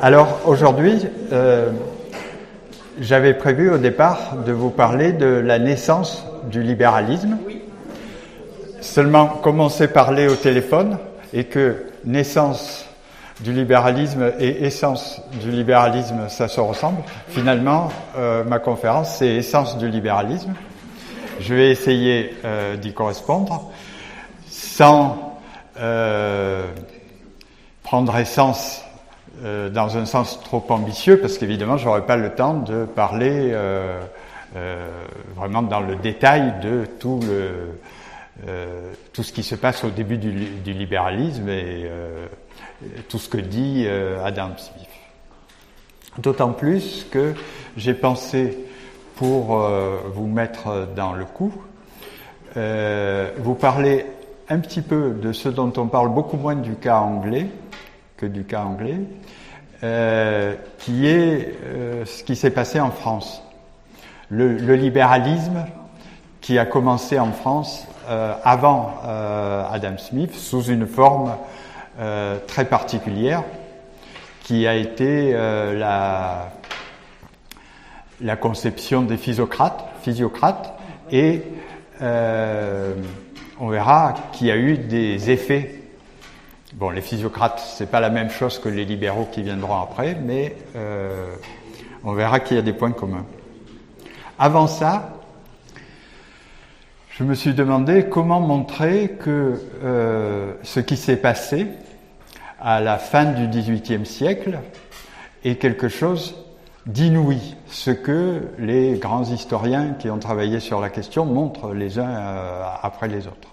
Alors aujourd'hui, j'avais prévu au départ de vous parler de la naissance du libéralisme. Seulement, comme on s'est parlé au téléphone et que naissance du libéralisme et essence du libéralisme, ça se ressemble, finalement, ma conférence, c'est essence du libéralisme. Je vais essayer d'y correspondre sans prendre essence dans un sens trop ambitieux, parce qu'évidemment, je n'aurai pas le temps de parler vraiment dans le détail de tout ce qui se passe au début du libéralisme et tout ce que dit Adam Smith. D'autant plus que j'ai pensé, pour vous mettre dans le coup, vous parler un petit peu de ce dont on parle beaucoup moins du cas anglais, qui est ce qui s'est passé en France. Le libéralisme qui a commencé en France avant Adam Smith, sous une forme très particulière, qui a été la conception des physiocrates, et on verra qu'il y a eu des effets. Bon, les physiocrates, c'est pas la même chose que les libéraux qui viendront après, mais on verra qu'il y a des points communs. Avant ça, je me suis demandé comment montrer que ce qui s'est passé à la fin du XVIIIe siècle est quelque chose d'inouï, ce que les grands historiens qui ont travaillé sur la question montrent les uns après les autres.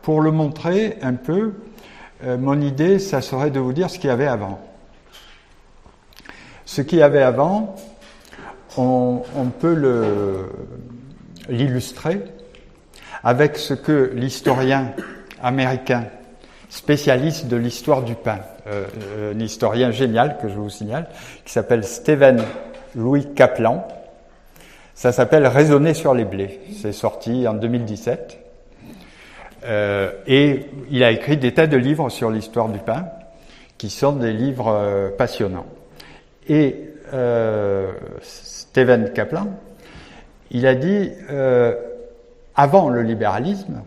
Pour le montrer un peu, mon idée, ça serait de vous dire ce qu'il y avait avant. Ce qu'il y avait avant, on peut l'illustrer avec ce que l'historien américain, spécialiste de l'histoire du pain, un historien génial que je vous signale, qui s'appelle Stephen Louis Kaplan. Ça s'appelle « Raisonner sur les blés ». C'est sorti en 2017. Et il a écrit des tas de livres sur l'histoire du pain, qui sont des livres passionnants. Et Stephen Kaplan, il a dit, avant le libéralisme,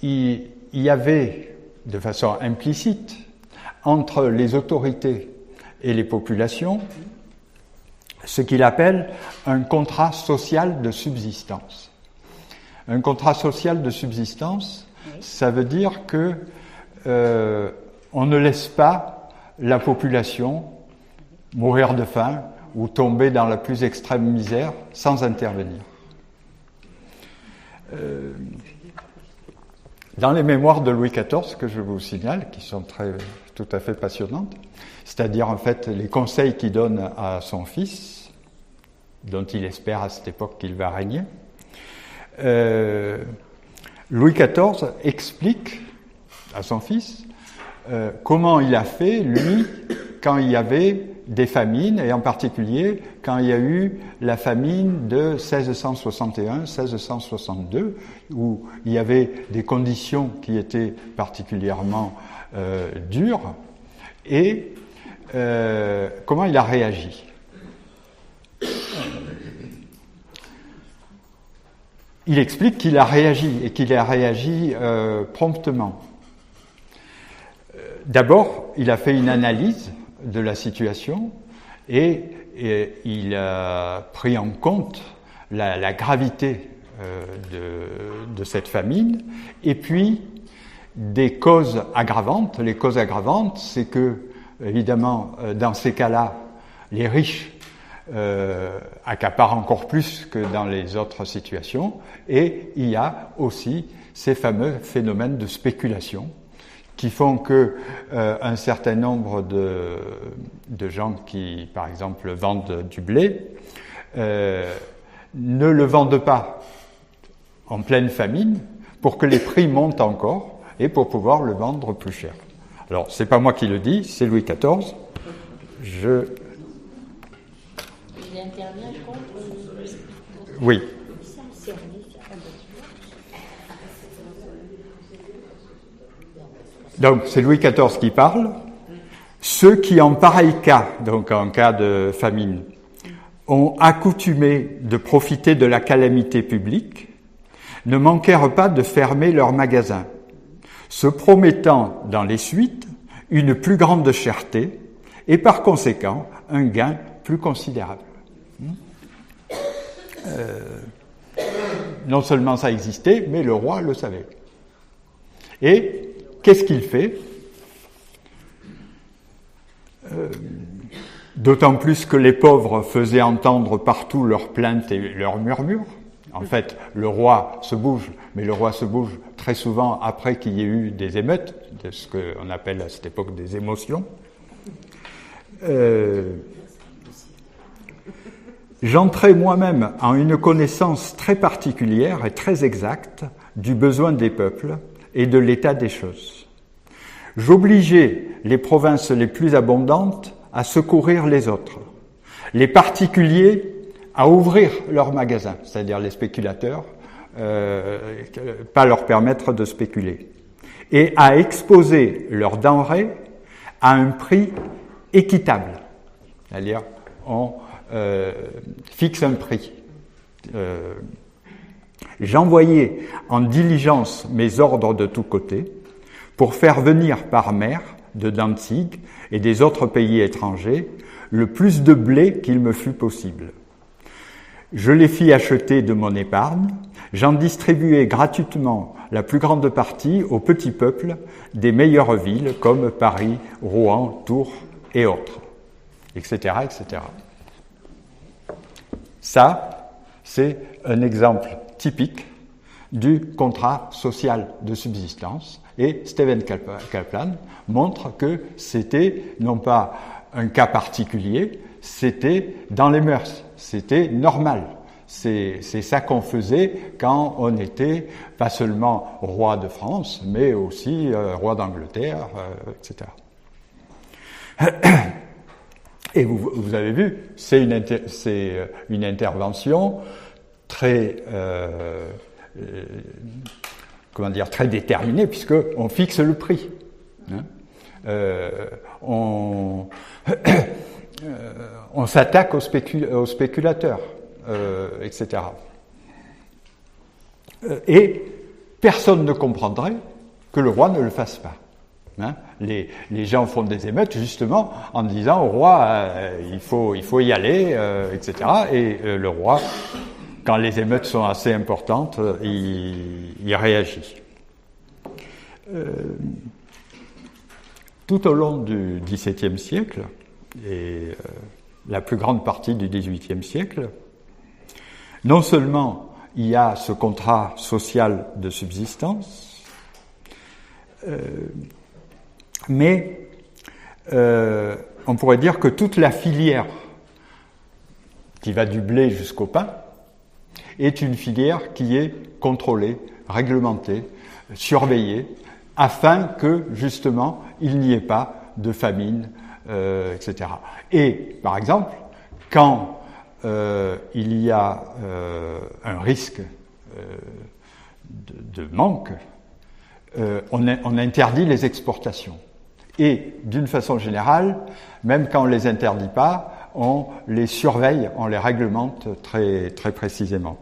il y avait, de façon implicite, entre les autorités et les populations, ce qu'il appelle un contrat social de subsistance. Un contrat social de subsistance, ça veut dire que on ne laisse pas la population mourir de faim ou tomber dans la plus extrême misère sans intervenir. Dans les mémoires de Louis XIV, que je vous signale, qui sont tout à fait passionnantes, c'est-à-dire en fait les conseils qu'il donne à son fils, dont il espère à cette époque qu'il va régner, Louis XIV explique à son fils comment il a fait, lui, quand il y avait des famines, et en particulier quand il y a eu la famine de 1661-1662, où il y avait des conditions qui étaient particulièrement dures, et comment il a réagi. Il explique qu'il a réagi, et qu'il a réagi promptement. D'abord, il a fait une analyse de la situation et il a pris en compte la gravité de cette famine, et puis des causes aggravantes. Les causes aggravantes, c'est que, évidemment, dans ces cas-là, les riches accaparent encore plus que dans les autres situations, et il y a aussi ces fameux phénomènes de spéculation qui font que un certain nombre de gens qui, par exemple, vendent du blé ne le vendent pas en pleine famine pour que les prix montent encore et pour pouvoir le vendre plus cher. Alors, c'est pas moi qui le dis, c'est Louis XIV. Il intervient contre... Oui. Donc, c'est Louis XIV qui parle Ceux qui, en pareil cas, donc en cas de famine, ont accoutumé de profiter de la calamité publique, ne manquèrent pas de fermer leurs magasins, se promettant dans les suites une plus grande cherté et par conséquent un gain plus considérable. Non seulement ça existait, mais le roi le savait. Et qu'est-ce qu'il fait ? D'autant plus que les pauvres faisaient entendre partout leurs plaintes et leurs murmures. En fait, le roi se bouge, mais le roi se bouge très souvent après qu'il y ait eu des émeutes, de ce qu'on appelle à cette époque des émotions. J'entrais moi-même en une connaissance très particulière et très exacte du besoin des peuples et de l'état des choses. J'obligeais les provinces les plus abondantes à secourir les autres, les particuliers à ouvrir leurs magasins, c'est-à-dire les spéculateurs, pas leur permettre de spéculer, et à exposer leurs denrées à un prix équitable, c'est-à-dire on fixe un prix. J'envoyais en diligence mes ordres de tous côtés pour faire venir par mer de Danzig et des autres pays étrangers le plus de blé qu'il me fût possible. Je les fis acheter de mon épargne, j'en distribuai gratuitement la plus grande partie aux petits peuples des meilleures villes comme Paris, Rouen, Tours et autres, etc., etc. Ça, c'est un exemple typique du contrat social de subsistance. Et Stephen Kaplan montre que c'était non pas un cas particulier, c'était dans les mœurs, c'était normal. C'est ça qu'on faisait quand on était pas seulement roi de France, mais aussi roi d'Angleterre, etc. Et vous avez vu, c'est une intervention très très déterminée, puisque on fixe le prix. On s'attaque aux spéculateurs, etc. Et personne ne comprendrait que le roi ne le fasse pas. Les gens font des émeutes justement en disant au roi il faut y aller, etc. Et le roi, quand les émeutes sont assez importantes, il réagit. Tout au long du XVIIe siècle et la plus grande partie du XVIIIe siècle, non seulement il y a ce contrat social de subsistance, mais on pourrait dire que toute la filière qui va du blé jusqu'au pain est une filière qui est contrôlée, réglementée, surveillée, afin que, justement, il n'y ait pas de famine, etc. Et, par exemple, quand il y a un risque de manque, on interdit les exportations. Et, d'une façon générale, même quand on ne les interdit pas, on les surveille, on les réglemente très, très précisément.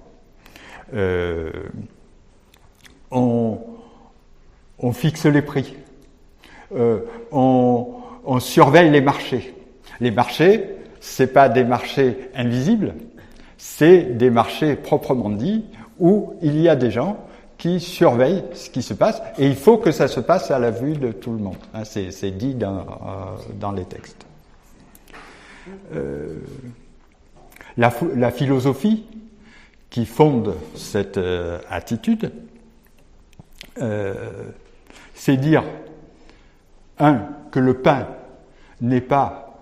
On fixe les prix. On surveille les marchés. Les marchés, c'est pas des marchés invisibles, c'est des marchés proprement dits où il y a des gens qui surveillent ce qui se passe, et il faut que ça se passe à la vue de tout le monde. C'est dit dans les textes. La philosophie qui fonde cette attitude, c'est dire, que le pain n'est pas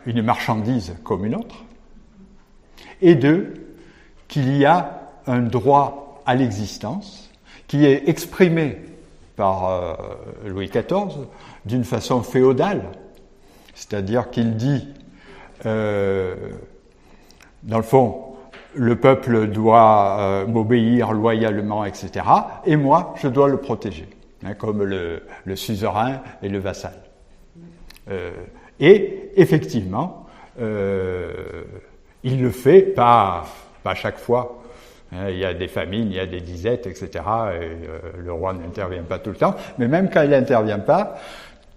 une marchandise comme une autre, et qu'il y a un droit à l'existence qui est exprimé par Louis XIV d'une façon féodale, c'est-à-dire qu'il dit, dans le fond, le peuple doit m'obéir loyalement, etc., et moi, je dois le protéger, comme le suzerain et le vassal. Et effectivement, il le fait pas chaque fois. Il y a des famines, il y a des disettes, etc. Et le roi n'intervient pas tout le temps. Mais même quand il n'intervient pas,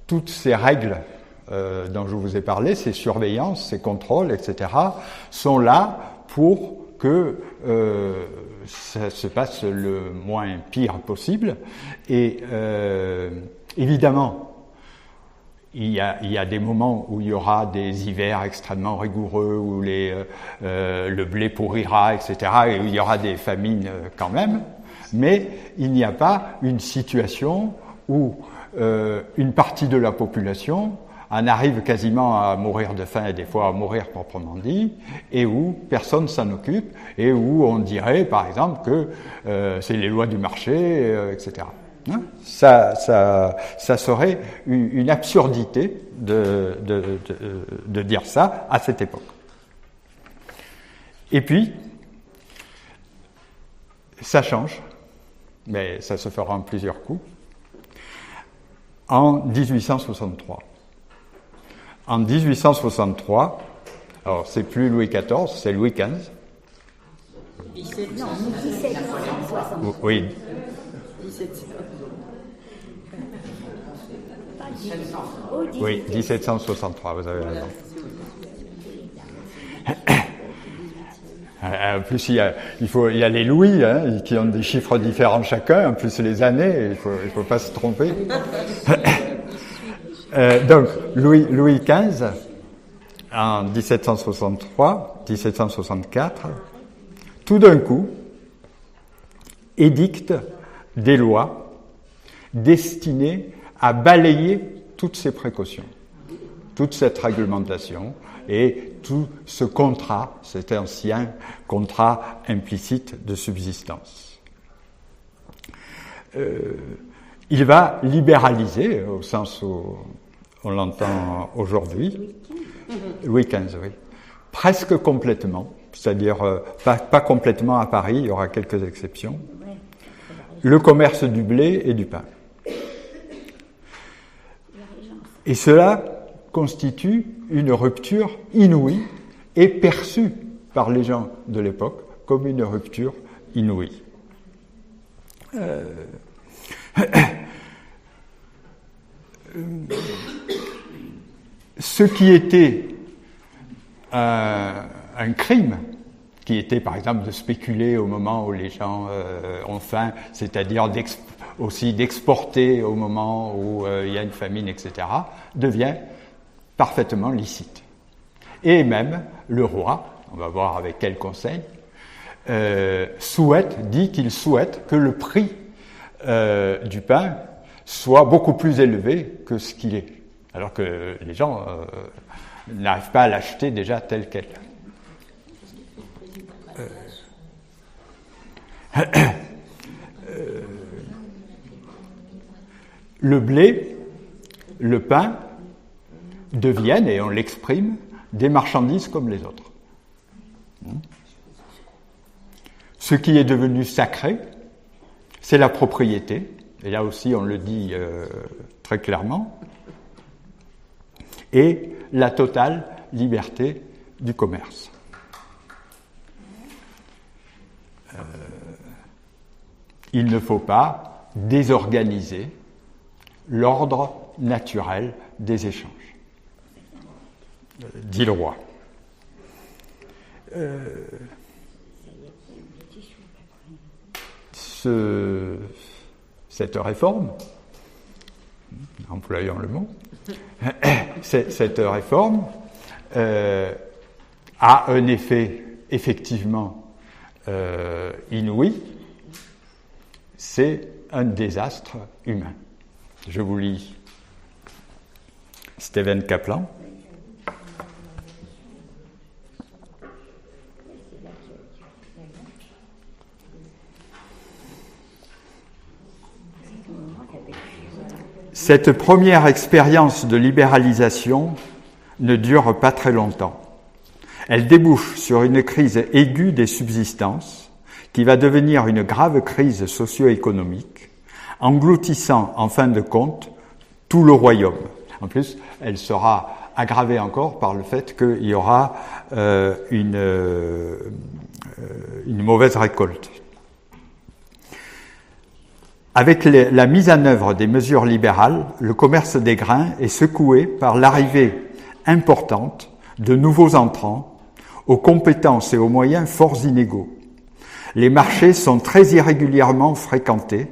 toutes ces règles dont je vous ai parlé, ces surveillances, ces contrôles, etc., sont là pour que ça se passe le moins pire possible. Et évidemment, il y a des moments où il y aura des hivers extrêmement rigoureux, où le blé pourrira, etc., et où il y aura des famines quand même, mais il n'y a pas une situation où une partie de la population en arrive quasiment à mourir de faim et des fois à mourir proprement dit, et où personne s'en occupe, et où on dirait par exemple que c'est les lois du marché, etc. Hein? Ça serait une absurdité de dire ça à cette époque. Et puis, ça change, mais ça se fera en plusieurs coups, en 1863. En 1863, alors c'est plus Louis XIV, c'est Louis XV. Non, 1763. Oui. 17. Oui, 1763, vous avez raison. En plus, il y a les louis qui ont des chiffres différents chacun, en plus les années, il faut pas se tromper. Donc, Louis XV, en 1763-1764, tout d'un coup, édicte des lois destinées à balayer toutes ces précautions, toute cette réglementation et tout ce contrat, cet ancien contrat implicite de subsistance. Il va libéraliser, au sens où on l'entend aujourd'hui, Louis XV, oui, presque complètement, c'est-à-dire pas complètement à Paris, il y aura quelques exceptions, le commerce du blé et du pain. Et cela constitue une rupture inouïe et perçue par les gens de l'époque comme une rupture inouïe. Ce qui était un crime, qui était par exemple de spéculer au moment où les gens ont faim, c'est-à-dire aussi d'exporter au moment où il y a une famine, etc., devient parfaitement licite. Et même le roi, on va voir avec quel conseil, dit qu'il souhaite que le prix du pain soit beaucoup plus élevé que ce qu'il est, alors que les gens n'arrivent pas à l'acheter déjà tel quel. Le blé, le pain deviennent, et on l'exprime, des marchandises comme les autres. Ce qui est devenu sacré, c'est la propriété, et là aussi on le dit très clairement, et la totale liberté du commerce. Il ne faut pas désorganiser l'ordre naturel des échanges, dit le roi. Cette réforme, employons le mot, cette réforme a un effet effectivement inouï, c'est un désastre humain. Je vous lis Stephen Kaplan. Cette première expérience de libéralisation ne dure pas très longtemps. Elle débouche sur une crise aiguë des subsistances qui va devenir une grave crise socio-économique, engloutissant en fin de compte tout le royaume, En plus, elle sera aggravée encore par le fait qu'il y aura une mauvaise récolte. Avec la mise en œuvre des mesures libérales, le commerce des grains est secoué par l'arrivée importante de nouveaux entrants aux compétences et aux moyens fort inégaux. Les marchés sont très irrégulièrement fréquentés,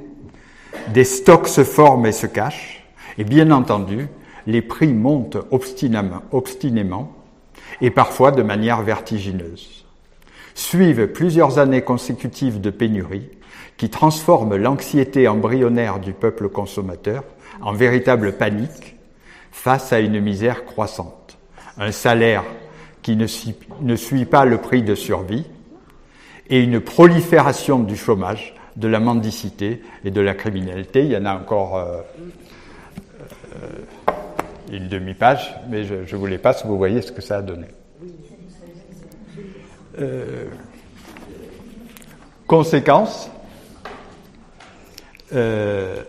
des stocks se forment et se cachent, et bien entendu, les prix montent obstinément et parfois de manière vertigineuse. Suivent plusieurs années consécutives de pénurie qui transforment l'anxiété embryonnaire du peuple consommateur en véritable panique face à une misère croissante. Un salaire qui ne suit pas le prix de survie et une prolifération du chômage, de la mendicité et de la criminalité. Il y en a encore une demi-page, mais je vous les passe, vous voyez ce que ça a donné. Conséquence,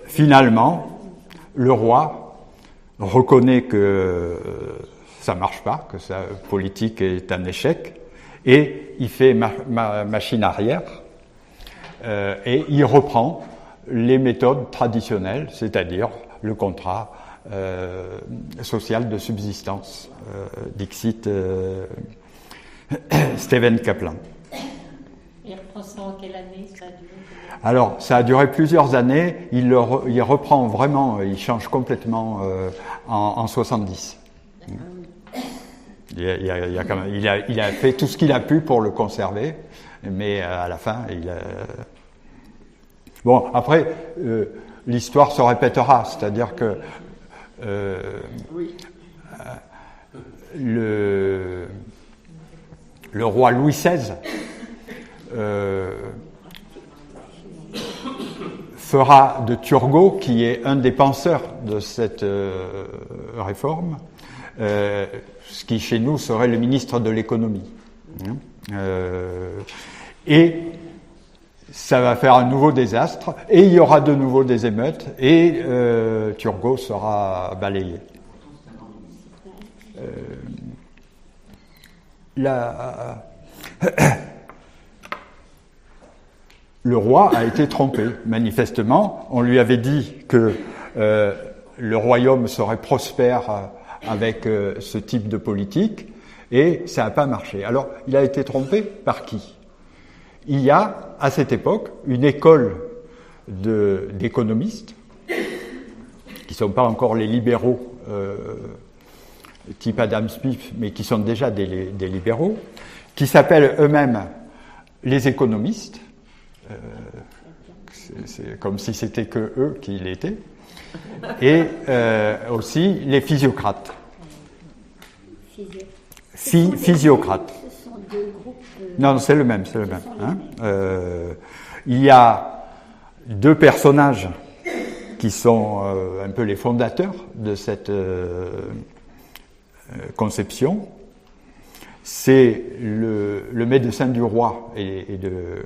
finalement, le roi reconnaît que ça marche pas, que sa politique est un échec, et il fait machine arrière, et il reprend les méthodes traditionnelles, c'est-à-dire le contrat social de subsistance, dixit Stephen Kaplan. Il reprend ça en quelle année ça a duré? Alors, ça a duré plusieurs années. Il reprend vraiment, il change complètement en 70. Il a fait tout ce qu'il a pu pour le conserver, mais à la fin, Bon, après, l'histoire se répétera, c'est-à-dire que le roi Louis XVI fera de Turgot, qui est un des penseurs de cette réforme, ce qui chez nous serait le ministre de l'économie. Et ça va faire un nouveau désastre, et il y aura de nouveau des émeutes, et Turgot sera balayé. Le roi a été trompé, manifestement. On lui avait dit que le royaume serait prospère avec ce type de politique, et ça n'a pas marché. Alors, il a été trompé par qui? Il y a, à cette époque, une école d'économistes, qui ne sont pas encore les libéraux type Adam Smith, mais qui sont déjà des libéraux, qui s'appellent eux-mêmes les économistes. C'est comme si c'était que eux qui l'étaient, et aussi les physiocrates. Physiocrates. Ce sont deux groupes. Non, c'est le même. Hein. Il y a deux personnages qui sont un peu les fondateurs de cette conception. C'est le médecin du roi et de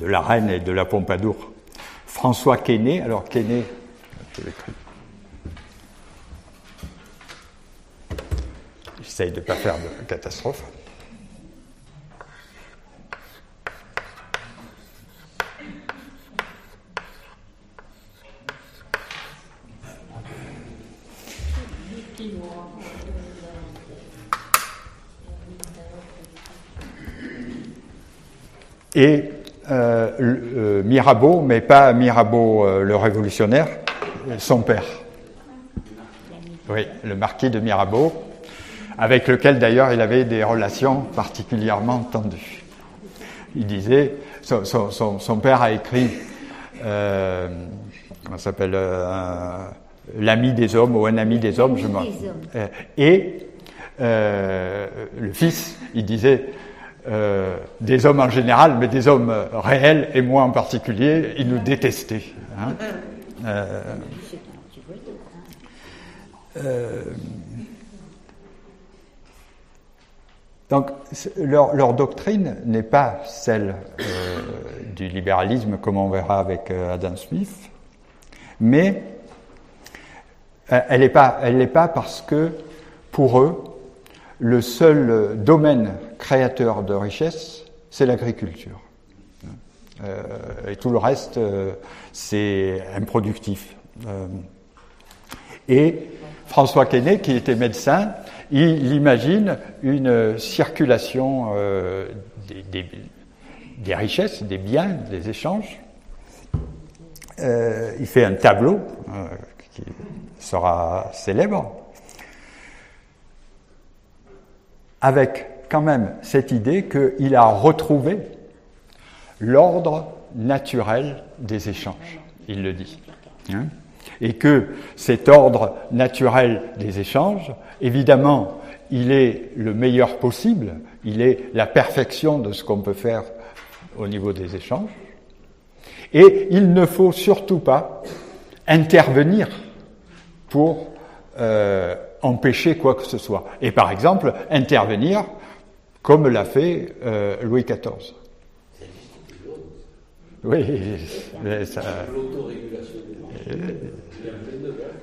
la reine et de la Pompadour, François Quesnay. Alors Quesnay, je l'écris. J'essaye de ne pas faire de catastrophe. Et Mirabeau, mais pas Mirabeau le révolutionnaire, son père. Oui, le marquis de Mirabeau, avec lequel d'ailleurs il avait des relations particulièrement tendues. Il disait, son père a écrit, comment ça s'appelle, l'ami des hommes ou un ami des hommes, et le fils, il disait, des hommes en général, mais des hommes réels, et moi en particulier, ils nous détestaient. Hein. Donc, leur doctrine n'est pas celle du libéralisme, comme on verra avec Adam Smith, mais Elle n'est pas parce que, pour eux, le seul domaine créateur de richesse, c'est l'agriculture. Et tout le reste, c'est improductif. Et François Quesnay, qui était médecin, il imagine une circulation des richesses, des biens, des échanges. Il fait un tableau qui sera célèbre, avec quand même cette idée qu'il a retrouvé l'ordre naturel des échanges, il le dit. Et que cet ordre naturel des échanges, évidemment, il est le meilleur possible, il est la perfection de ce qu'on peut faire au niveau des échanges, et il ne faut surtout pas intervenir pour empêcher quoi que ce soit. Et par exemple, intervenir comme l'a fait Louis XIV. Oui, ça,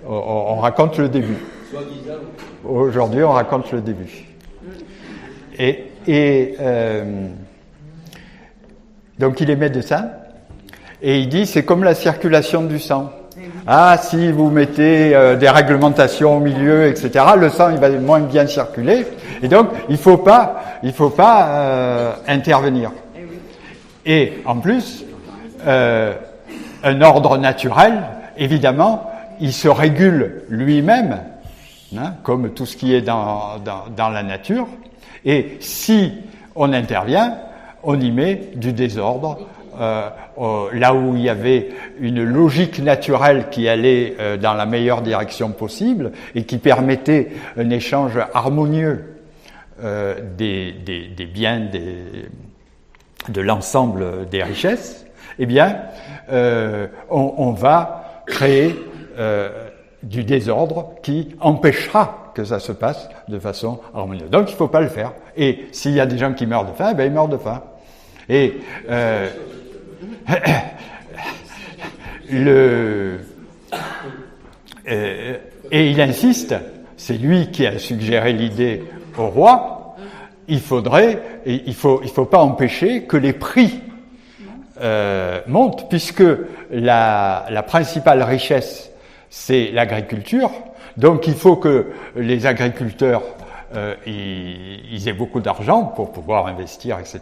on raconte le début. Aujourd'hui, on raconte le début. Donc il est médecin, et il dit c'est comme la circulation du sang. Ah, si vous mettez des réglementations au milieu, etc., le sang il va moins bien circuler, et donc il faut pas intervenir. Et en plus, un ordre naturel, évidemment, il se régule lui-même, comme tout ce qui est dans la nature, et si on intervient, on y met du désordre. Là où il y avait une logique naturelle qui allait dans la meilleure direction possible et qui permettait un échange harmonieux des biens, de l'ensemble des richesses, eh bien, on va créer du désordre qui empêchera que ça se passe de façon harmonieuse. Donc, il ne faut pas le faire. Et s'il y a des gens qui meurent de faim, ben ils meurent de faim. Et et il insiste, c'est lui qui a suggéré l'idée au roi, il faut pas empêcher que les prix montent, puisque la principale richesse, c'est l'agriculture, donc il faut que les agriculteurs ils aient beaucoup d'argent pour pouvoir investir, etc.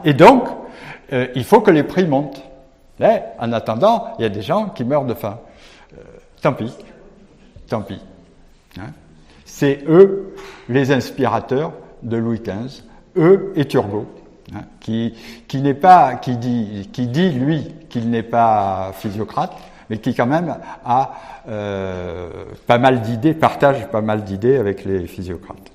Et donc, il faut que les prix montent. Mais, en attendant, il y a des gens qui meurent de faim. Tant pis. C'est eux, les inspirateurs de Louis XV, eux et Turgot, qui dit lui qu'il n'est pas physiocrate, mais qui quand même a pas mal d'idées, partage pas mal d'idées avec les physiocrates.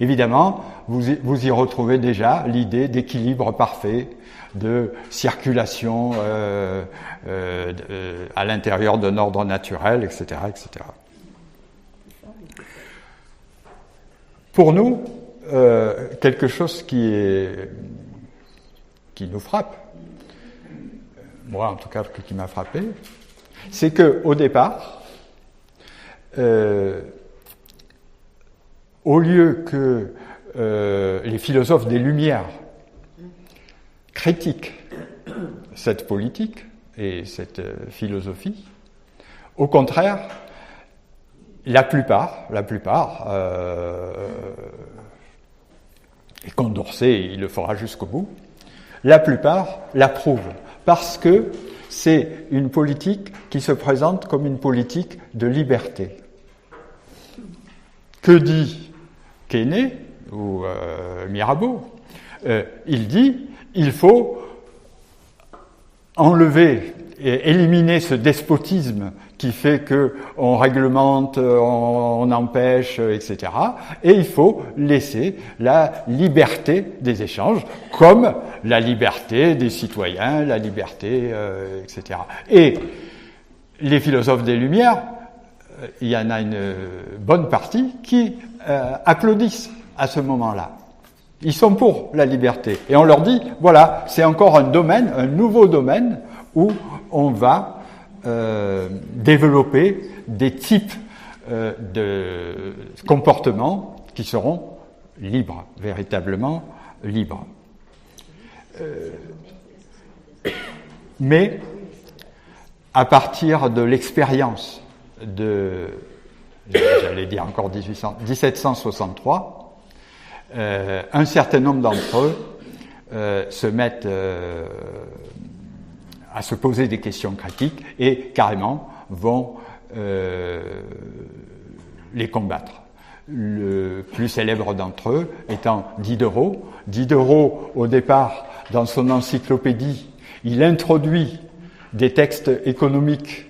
Évidemment, vous y retrouvez déjà l'idée d'équilibre parfait, de circulation à l'intérieur d'un ordre naturel, etc., etc. Pour nous, quelque chose qui nous frappe, moi en tout cas qui m'a frappé, c'est que au départ, au lieu que les philosophes des Lumières critiquent cette politique et cette philosophie, au contraire, la plupart, et Condorcet, il le fera jusqu'au bout, la plupart l'approuvent, parce que c'est une politique qui se présente comme une politique de liberté. Que dit Quesnay ou Mirabeau? Il dit il faut enlever et éliminer ce despotisme qui fait que on réglemente, on empêche, etc. Et il faut laisser la liberté des échanges, comme la liberté des citoyens, la liberté, etc. Et les philosophes des Lumières, il y en a une bonne partie qui applaudissent à ce moment-là. Ils sont pour la liberté. Et on leur dit, voilà, c'est encore un domaine, un nouveau domaine où on va développer des types de comportements qui seront libres, véritablement libres. Mais à partir de l'expérience de, j'allais dire encore 1763, un certain nombre d'entre eux se mettent à se poser des questions critiques et carrément vont les combattre. Le plus célèbre d'entre eux étant Diderot. Diderot, au départ, dans son encyclopédie, il introduit des textes économiques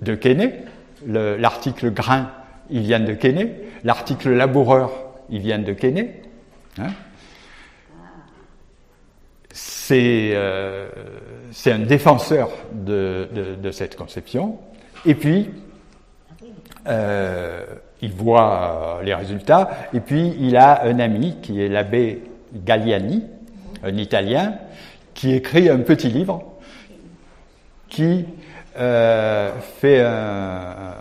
de Quesnay. L'article grain, il vient de Quesnay. L'article laboureur, il vient de Quesnay. Hein? C'est un défenseur de cette conception. Et puis, il voit les résultats. Et puis, il a un ami qui est l'abbé Galliani, un Italien, qui écrit un petit livre qui fait un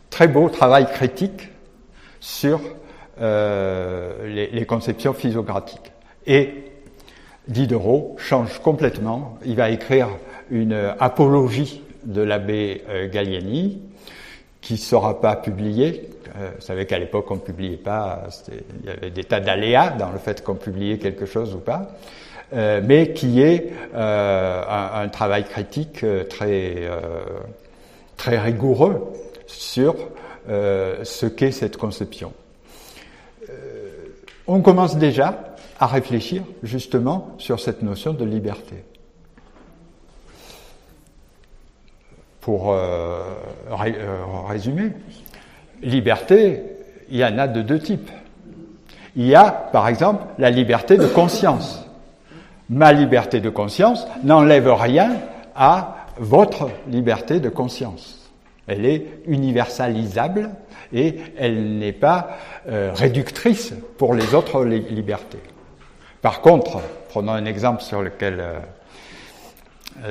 très beau travail critique sur les conceptions physiographiques. Et Diderot change complètement. Il va écrire une apologie de l'abbé Galliani qui ne sera pas publiée. Vous savez qu'à l'époque, on ne publiait pas. Il y avait des tas d'aléas dans le fait qu'on publiait quelque chose ou pas. Mais qui est un travail critique très rigoureux sur ce qu'est cette conception. On commence déjà à réfléchir justement sur cette notion de liberté. Pour résumer, liberté, il y en a de deux types. Il y a, par exemple, la liberté de conscience. Ma liberté de conscience n'enlève rien à votre liberté de conscience. Elle est universalisable et elle n'est pas réductrice pour les autres libertés. Par contre, prenons un exemple sur lequel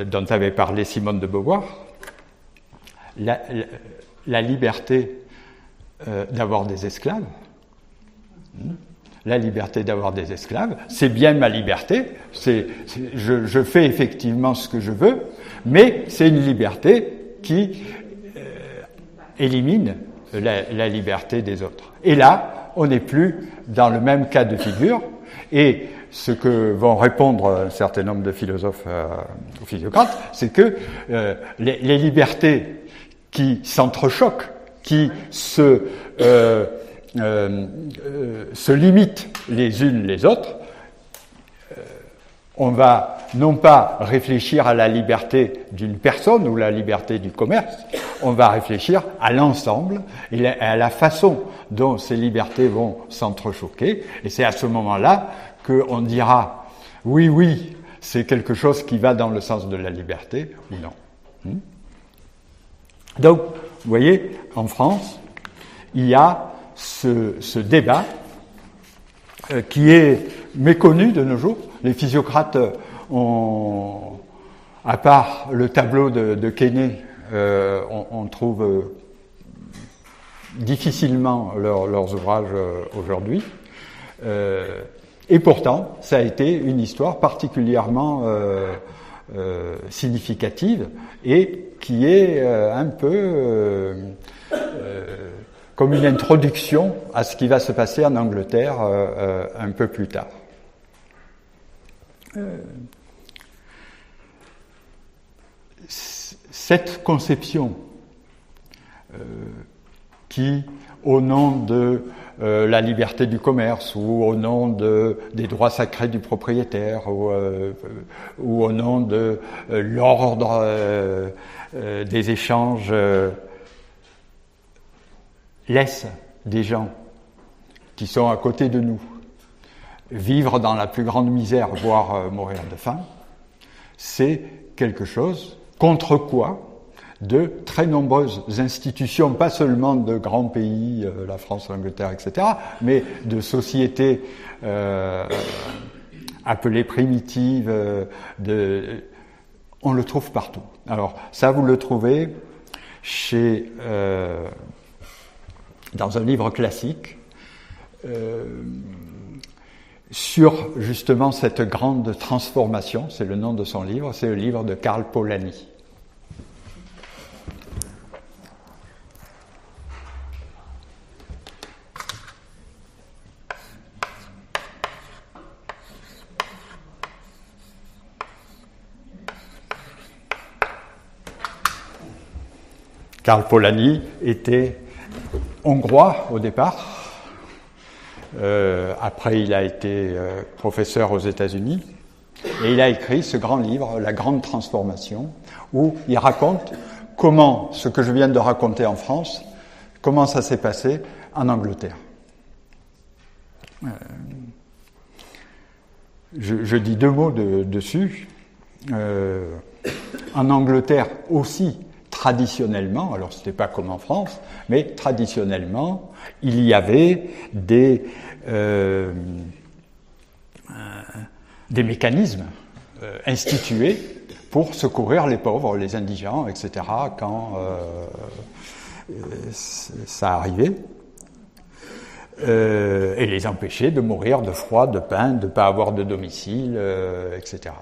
dont avait parlé Simone de Beauvoir, la liberté d'avoir des esclaves. La liberté d'avoir des esclaves, c'est bien ma liberté, je fais effectivement ce que je veux, mais c'est une liberté qui élimine la liberté des autres. Et là, on n'est plus dans le même cas de figure, et ce que vont répondre un certain nombre de philosophes ou physiocrates, c'est que les libertés qui s'entrechoquent, qui se limitent les unes les autres, on va non pas réfléchir à la liberté d'une personne ou la liberté du commerce, on va réfléchir à l'ensemble et à la façon dont ces libertés vont s'entrechoquer. Et c'est à ce moment-là qu'on dira oui, c'est quelque chose qui va dans le sens de la liberté ou non. Donc, vous voyez, en France, il y a ce débat qui est méconnu de nos jours. Les physiocrates ont, à part le tableau de Quesnay, on trouve difficilement leurs ouvrages aujourd'hui. Et pourtant, ça a été une histoire particulièrement significative et qui est un peu comme une introduction à ce qui va se passer en Angleterre un peu plus tard. Cette conception qui, au nom de la liberté du commerce ou au nom des droits sacrés du propriétaire ou au nom de l'ordre des échanges, laisse des gens qui sont à côté de nous vivre dans la plus grande misère, voire mourir de faim, c'est quelque chose contre quoi de très nombreuses institutions, pas seulement de grands pays, la France, l'Angleterre, etc., mais de sociétés appelées primitives, on le trouve partout. Alors ça, vous le trouvez dans un livre classique sur justement cette grande transformation. C'est le nom de son livre, c'est le livre de Karl Polanyi. Karl Polanyi était hongrois au départ. Après, il a été professeur aux États-Unis. Et il a écrit ce grand livre, La Grande Transformation, où il raconte comment, ce que je viens de raconter en France, comment ça s'est passé en Angleterre. Je dis deux mots dessus. En Angleterre aussi, traditionnellement, alors ce n'était pas comme en France, mais traditionnellement, il y avait des mécanismes institués pour secourir les pauvres, les indigents, etc., quand ça arrivait, et les empêcher de mourir de froid, de faim, de ne pas avoir de domicile, etc.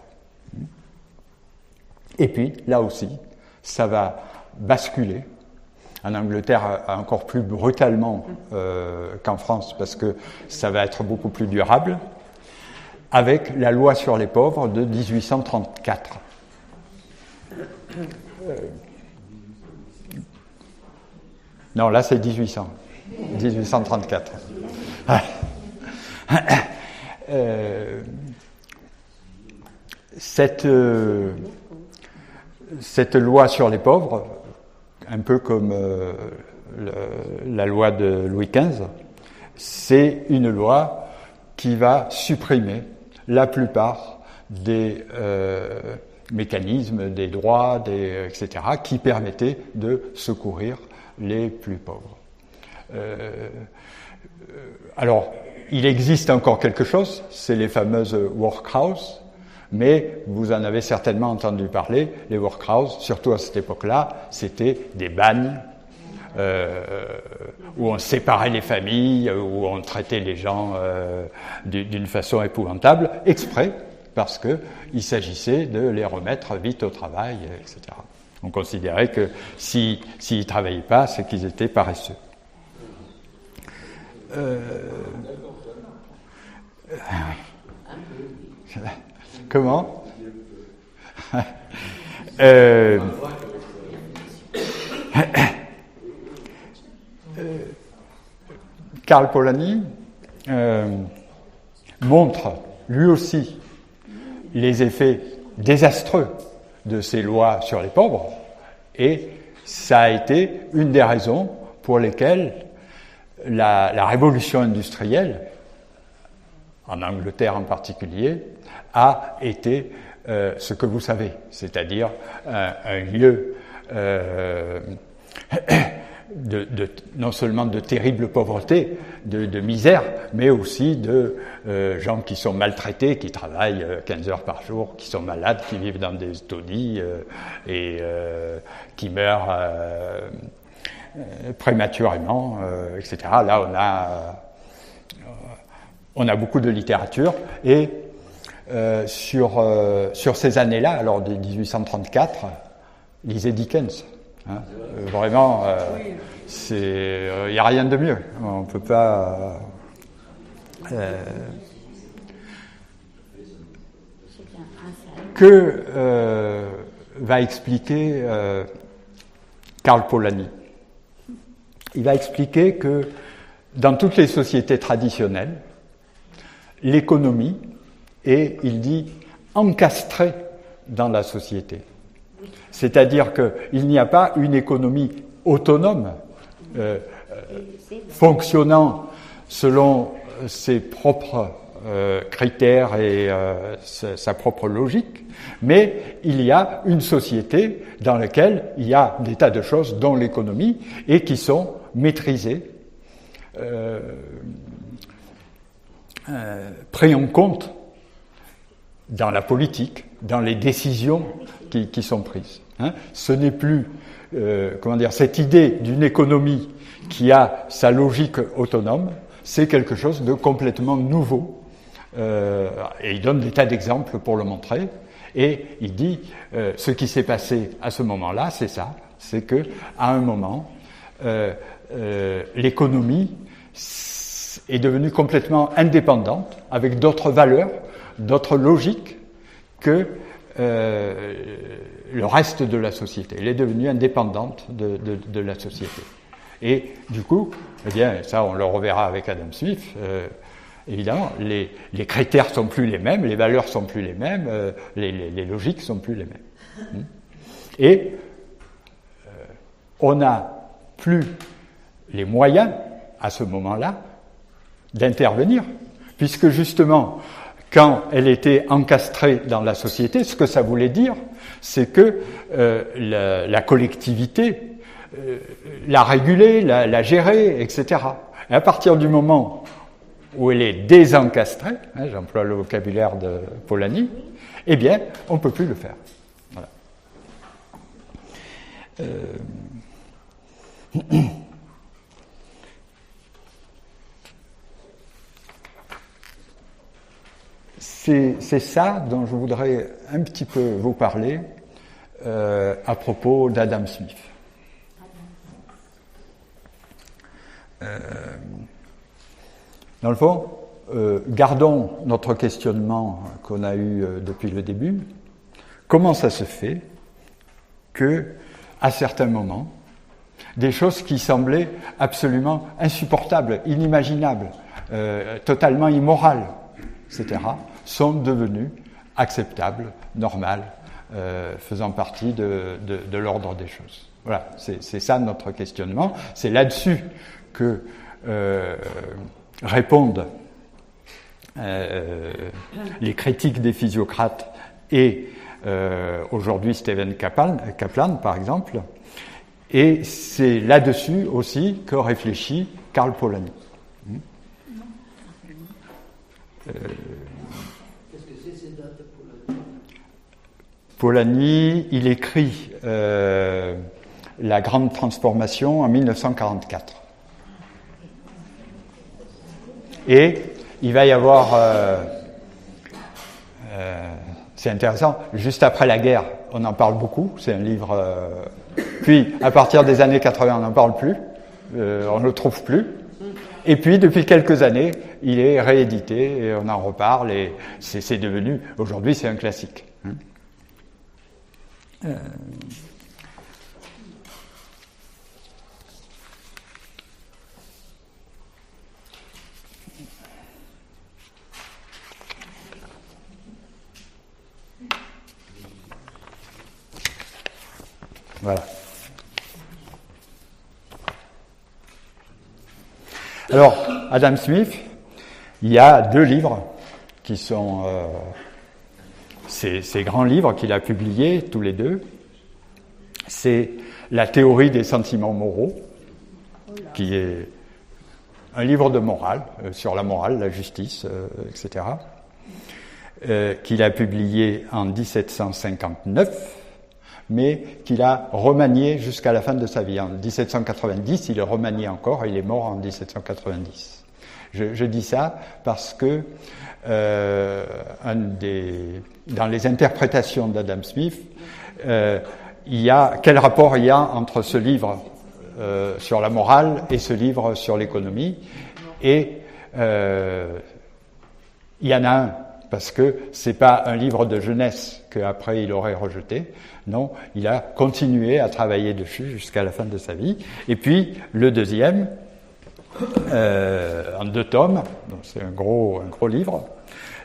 Et puis, là aussi, ça va basculer. En Angleterre, encore plus brutalement qu'en France, parce que ça va être beaucoup plus durable, avec la loi sur les pauvres de 1834. Non, là c'est 1800. 1834. Cette loi sur les pauvres, un peu comme la loi de Louis XV, c'est une loi qui va supprimer la plupart des mécanismes, des droits, etc., qui permettaient de secourir les plus pauvres. Alors, il existe encore quelque chose, c'est les fameuses workhouse, mais vous en avez certainement entendu parler. Les workhouse, surtout à cette époque-là, c'était des bagnes où on séparait les familles, où on traitait les gens d'une façon épouvantable, exprès, parce qu'il s'agissait de les remettre vite au travail, etc. On considérait que s'ils ne travaillaient pas, c'est qu'ils étaient paresseux. Comment Karl Polanyi montre lui aussi les effets désastreux de ces lois sur les pauvres, et ça a été une des raisons pour lesquelles la révolution industrielle, en Angleterre en particulier, a été ce que vous savez, c'est-à-dire un lieu non seulement de terrible pauvreté, de misère, mais aussi de gens qui sont maltraités, qui travaillent 15 heures par jour, qui sont malades, qui vivent dans des taudis et qui meurent prématurément, etc. Là, on a beaucoup de littérature, et sur ces années-là, alors de 1834, lisez Dickens. Hein, vraiment, il n'y a rien de mieux. On ne peut pas. Que va expliquer Karl Polanyi? Il va expliquer que dans toutes les sociétés traditionnelles, l'économie est, il dit, encastrée dans la société. C'est-à-dire qu'il n'y a pas une économie autonome, fonctionnant selon ses propres critères et sa propre logique, mais il y a une société dans laquelle il y a des tas de choses, dont l'économie, et qui sont maîtrisées, pris en compte dans la politique, dans les décisions qui sont prises. Ce n'est plus, cette idée d'une économie qui a sa logique autonome, c'est quelque chose de complètement nouveau. Et il donne des tas d'exemples pour le montrer. Et il dit, ce qui s'est passé à ce moment-là, c'est ça, c'est que à un moment, l'économie est devenue complètement indépendante, avec d'autres valeurs, d'autres logiques que le reste de la société. Elle est devenue indépendante de la société. Et du coup, eh bien, ça on le reverra avec Adam Smith, évidemment, les critères sont plus les mêmes, les valeurs sont plus les mêmes, les logiques sont plus les mêmes. Et on n'a plus les moyens, à ce moment-là, d'intervenir, puisque justement, quand elle était encastrée dans la société, ce que ça voulait dire, c'est que la collectivité la réguler, la gérer, etc. Et à partir du moment où elle est désencastrée, j'emploie le vocabulaire de Polanyi, eh bien, on ne peut plus le faire. Voilà. C'est ça dont je voudrais un petit peu vous parler à propos d'Adam Smith. Dans le fond, gardons notre questionnement qu'on a eu depuis le début. Comment ça se fait que, à certains moments, des choses qui semblaient absolument insupportables, inimaginables, totalement immorales, etc., sont devenues acceptables, normales, faisant partie de l'ordre des choses. Voilà, c'est ça notre questionnement. C'est là-dessus que répondent les critiques des physiocrates et aujourd'hui Stephen Kaplan, par exemple. Et c'est là-dessus aussi que réfléchit Karl Polanyi. Qu'est-ce que c'est ces dates de Polanyi, il écrit La Grande Transformation en 1944. Et il va y avoir, c'est intéressant, juste après la guerre, on en parle beaucoup, c'est un livre, puis à partir des années 80, on n'en parle plus, on ne le trouve plus, et puis depuis quelques années, il est réédité, et on en reparle, et c'est devenu, aujourd'hui c'est un classique. Voilà. Alors, Adam Smith, il y a deux livres qui sont ces grands livres qu'il a publiés, tous les deux. C'est La théorie des sentiments moraux, qui est un livre de morale, sur la morale, la justice, etc., qu'il a publié en 1759, mais qu'il a remanié jusqu'à la fin de sa vie. En 1790, il est remanié encore, et il est mort en 1790. Je dis ça parce que dans les interprétations d'Adam Smith, quel rapport il y a entre ce livre sur la morale et ce livre sur l'économie, et il y en a un, parce que c'est pas un livre de jeunesse qu'après il aurait rejeté. Non, il a continué à travailler dessus jusqu'à la fin de sa vie. Et puis, le deuxième, en 2 tomes, donc c'est un gros livre.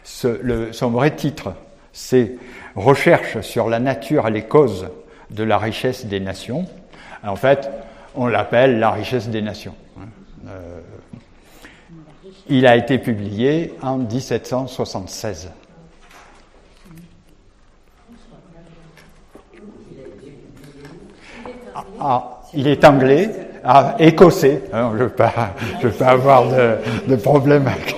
Son vrai titre, c'est « Recherche sur la nature et les causes de la richesse des nations ». En fait, on l'appelle « La richesse des nations ». Il a été publié en 1776. Il est anglais, écossais. Je ne veux pas avoir de problème avec...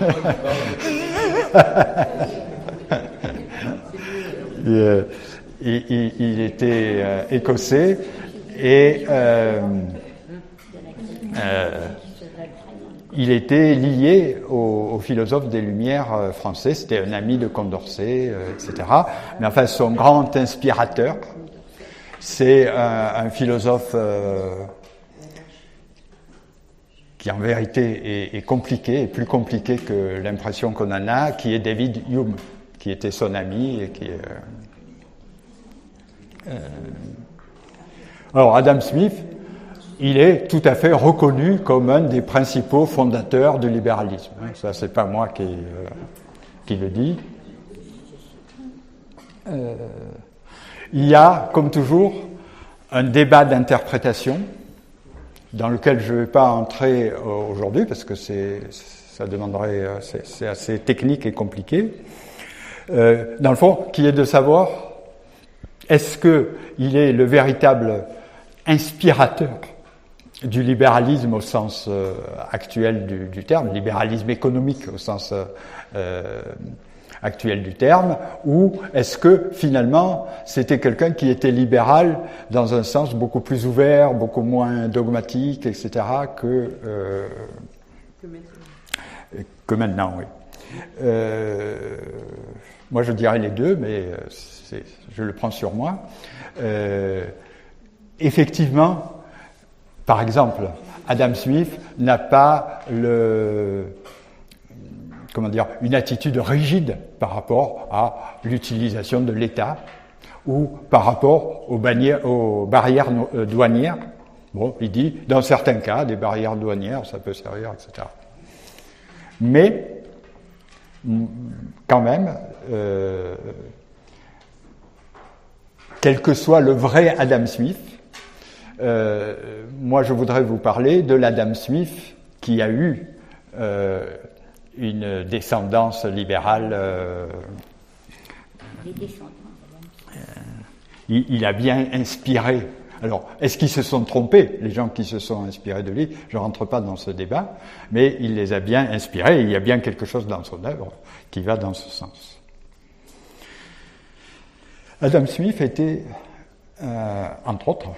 Il était écossais et il était lié au philosophe des Lumières français. C'était un ami de Condorcet, etc. Mais enfin, son grand inspirateur, c'est un philosophe qui en vérité est compliqué, et plus compliqué que l'impression qu'on en a, qui est David Hume, qui était son ami et qui Alors Adam Smith, il est tout à fait reconnu comme un des principaux fondateurs du libéralisme. Ça, c'est pas moi qui le dis. Il y a, comme toujours, un débat d'interprétation dans lequel je ne vais pas entrer aujourd'hui parce que ça demanderait, c'est assez technique et compliqué. Dans le fond, qui est de savoir est-ce qu'il est le véritable inspirateur du libéralisme au sens actuel du terme, libéralisme économique au sens actuel du terme, ou est-ce que finalement c'était quelqu'un qui était libéral dans un sens beaucoup plus ouvert, beaucoup moins dogmatique, etc. que maintenant, oui. Moi je dirais les deux, mais je le prends sur moi. Effectivement, par exemple, Adam Smith n'a pas une attitude rigide par rapport à l'utilisation de l'État ou par rapport aux barrières douanières. Bon, il dit, dans certains cas, des barrières douanières, ça peut servir, etc. Mais, quand même, quel que soit le vrai Adam Smith, moi je voudrais vous parler de l'Adam Smith qui a eu une descendance libérale. Il a bien inspiré. Alors, est-ce qu'ils se sont trompés, les gens qui se sont inspirés de lui? Je ne rentre pas dans ce débat, mais il les a bien inspirés, et il y a bien quelque chose dans son œuvre qui va dans ce sens. Adam Smith était, entre autres,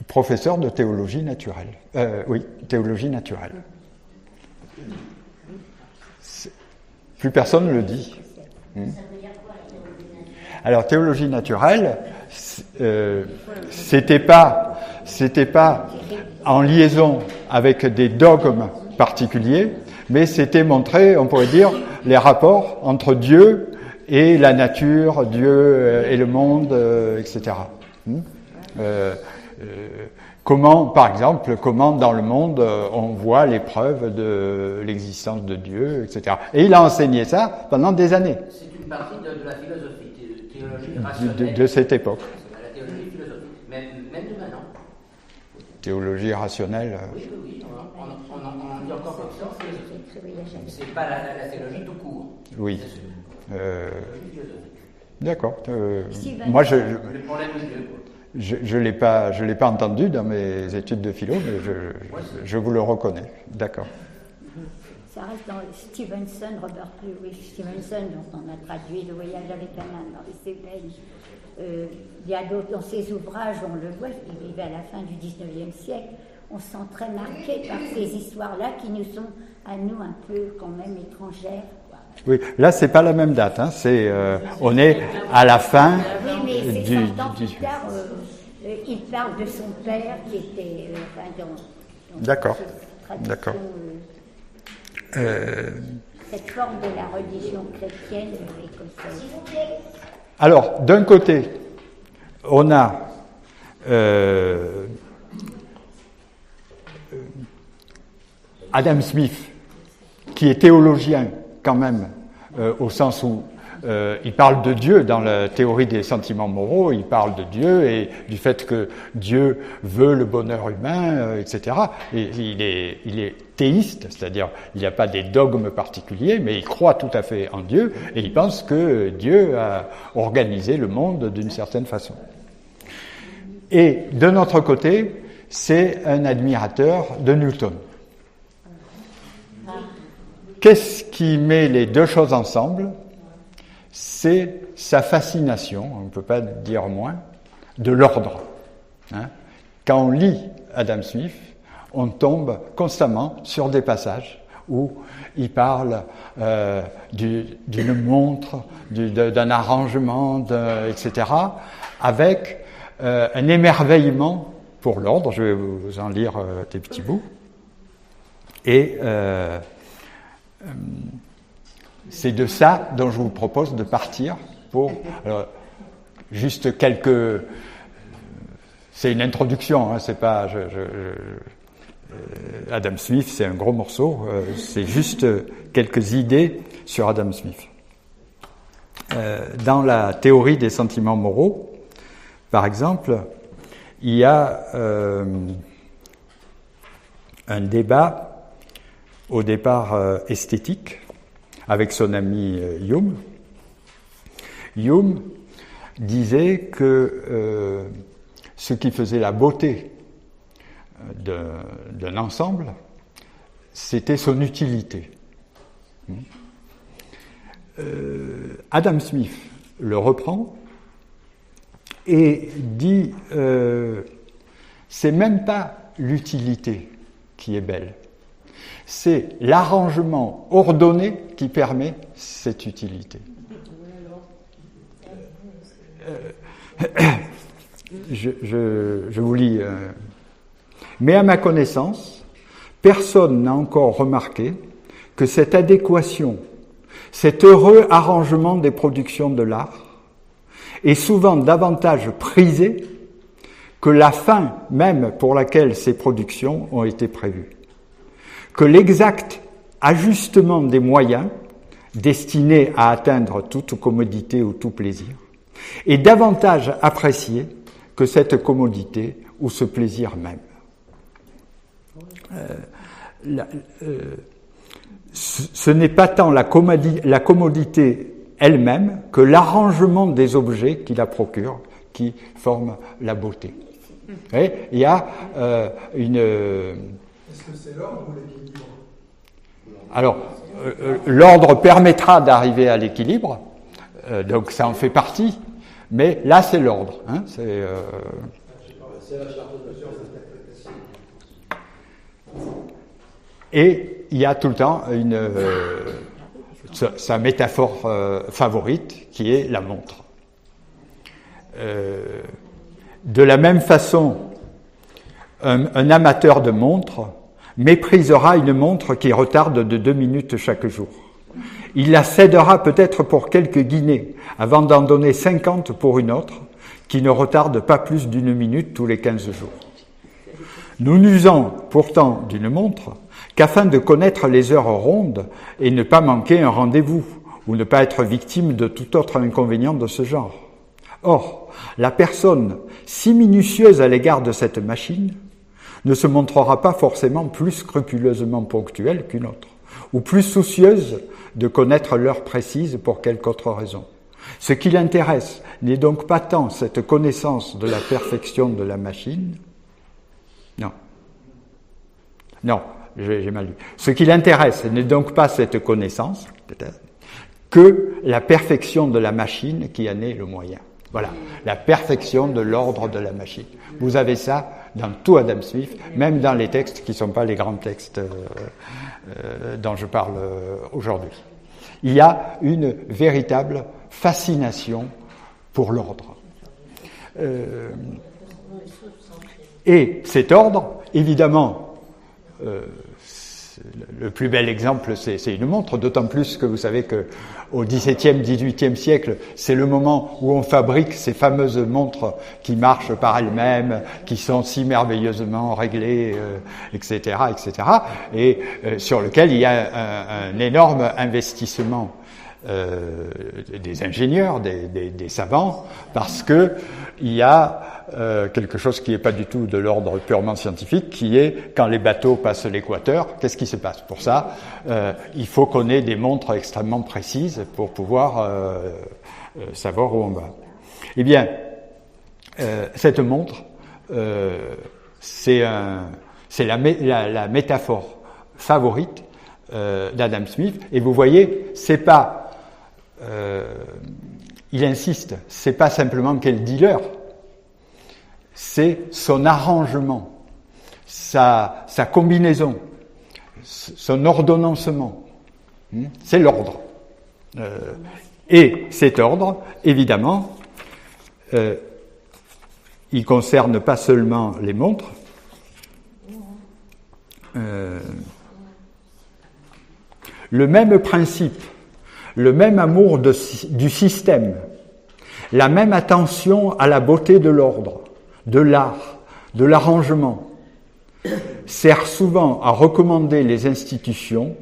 professeur de théologie naturelle. Théologie naturelle. Plus personne ne le dit. Alors, théologie naturelle, c'était pas en liaison avec des dogmes particuliers, mais c'était montrer, on pourrait dire, les rapports entre Dieu et la nature, Dieu et le monde, etc. Comment dans le monde on voit les preuves de l'existence de Dieu, etc. Et il a enseigné ça pendant des années. C'est une partie de la philosophie, théologie rationnelle. De cette époque. La théologie philosophique, même de maintenant. Théologie rationnelle. Oui, on dit encore comme ça en philosophie. C'est pas la théologie tout court. Oui. D'accord. Moi, le problème de Dieu. Je l'ai pas entendu dans mes études de philo, mais je vous le reconnais. D'accord. Ça reste dans Stevenson, Robert Louis Stevenson, dont on a traduit Le Voyage avec un âne dans les Cévennes. Il y a d'autres, dans ses ouvrages, on le voit, il vivait à la fin du 19e siècle. On se sent très marqué par ces histoires-là qui nous sont, à nous, un peu quand même étrangères. Oui, là, c'est pas la même date. Hein. On est à la fin mais du. Plus tard, il parle de son père qui était dans D'accord. D'accord. Cette forme de la religion chrétienne écossaise. Alors, d'un côté, on a Adam Smith, qui est théologien quand même, au sens où il parle de Dieu dans la théorie des sentiments moraux, il parle de Dieu et du fait que Dieu veut le bonheur humain, etc. Et il est théiste, c'est-à-dire il n'y a pas des dogmes particuliers, mais il croit tout à fait en Dieu et il pense que Dieu a organisé le monde d'une certaine façon. Et de notre côté, c'est un admirateur de Newton. Qu'est-ce qui met les deux choses ensemble ? c'est sa fascination, on ne peut pas dire moins, de l'ordre. Quand on lit Adam Smith, on tombe constamment sur des passages où il parle d'une montre, d'un arrangement, etc., avec un émerveillement pour l'ordre. Je vais vous en lire des petits bouts. Et c'est de ça dont je vous propose de partir pour juste quelques... C'est une introduction, c'est pas... Adam Smith, c'est un gros morceau, c'est juste quelques idées sur Adam Smith. Dans la théorie des sentiments moraux, par exemple, il y a un débat, au départ esthétique, avec son ami Hume. Hume disait que ce qui faisait la beauté d'un ensemble, c'était son utilité. Adam Smith le reprend et dit c'est même pas l'utilité qui est belle, c'est l'arrangement ordonné qui permet cette utilité. Je vous lis. Mais à ma connaissance, personne n'a encore remarqué que cette adéquation, cet heureux arrangement des productions de l'art est souvent davantage prisé que la fin même pour laquelle ces productions ont été prévues. Que l'exact ajustement des moyens destinés à atteindre toute commodité ou tout plaisir est davantage apprécié que cette commodité ou ce plaisir même. Ce n'est pas tant la commodité elle-même que l'arrangement des objets qui la procurent qui forme la beauté. Et il y a une... Est-ce que c'est l'ordre ou l'équilibre? Alors, l'ordre permettra d'arriver à l'équilibre, donc ça en fait partie, mais là c'est l'ordre. C'est la charte de plusieurs interprétations. Et il y a tout le temps sa métaphore favorite qui est la montre. De la même façon, un amateur de montres méprisera une montre qui retarde de 2 minutes chaque jour. Il la cédera peut-être pour quelques guinées avant d'en donner 50 pour une autre qui ne retarde pas plus d'1 minute tous les 15 jours. Nous n'usons pourtant d'une montre qu'afin de connaître les heures rondes et ne pas manquer un rendez-vous ou ne pas être victime de tout autre inconvénient de ce genre. Or, la personne si minutieuse à l'égard de cette machine ne se montrera pas forcément plus scrupuleusement ponctuelle qu'une autre, ou plus soucieuse de connaître l'heure précise pour quelque autre raison. Ce qui l'intéresse n'est donc pas tant cette connaissance de la perfection de la machine, non, j'ai mal lu. Ce qui l'intéresse n'est donc pas cette connaissance, que la perfection de la machine qui en est le moyen. Voilà, la perfection de l'ordre de la machine. Vous avez ça dans tout Adam Smith, même dans les textes qui ne sont pas les grands textes dont je parle aujourd'hui. Il y a une véritable fascination pour l'ordre. Et cet ordre, évidemment, le plus bel exemple, c'est une montre, d'autant plus que vous savez qu'au XVIIe, XVIIIe siècle, c'est le moment où on fabrique ces fameuses montres qui marchent par elles-mêmes, qui sont si merveilleusement réglées, etc., et sur lequel il y a un énorme investissement des ingénieurs, des savants, parce que il y a quelque chose qui n'est pas du tout de l'ordre purement scientifique, qui est quand les bateaux passent l'équateur, qu'est-ce qui se passe? Pour ça, il faut qu'on ait des montres extrêmement précises pour pouvoir savoir où on va. Eh bien, cette montre, c'est la métaphore favorite d'Adam Smith, et vous voyez, c'est pas il insiste, c'est pas simplement quel dealer, c'est son arrangement, sa combinaison, son ordonnancement. C'est l'ordre. Et cet ordre, évidemment, il concerne pas seulement les montres. Le même principe, le même amour du système, la même attention à la beauté de l'ordre, de l'art, de l'arrangement, sert souvent à recommander les institutions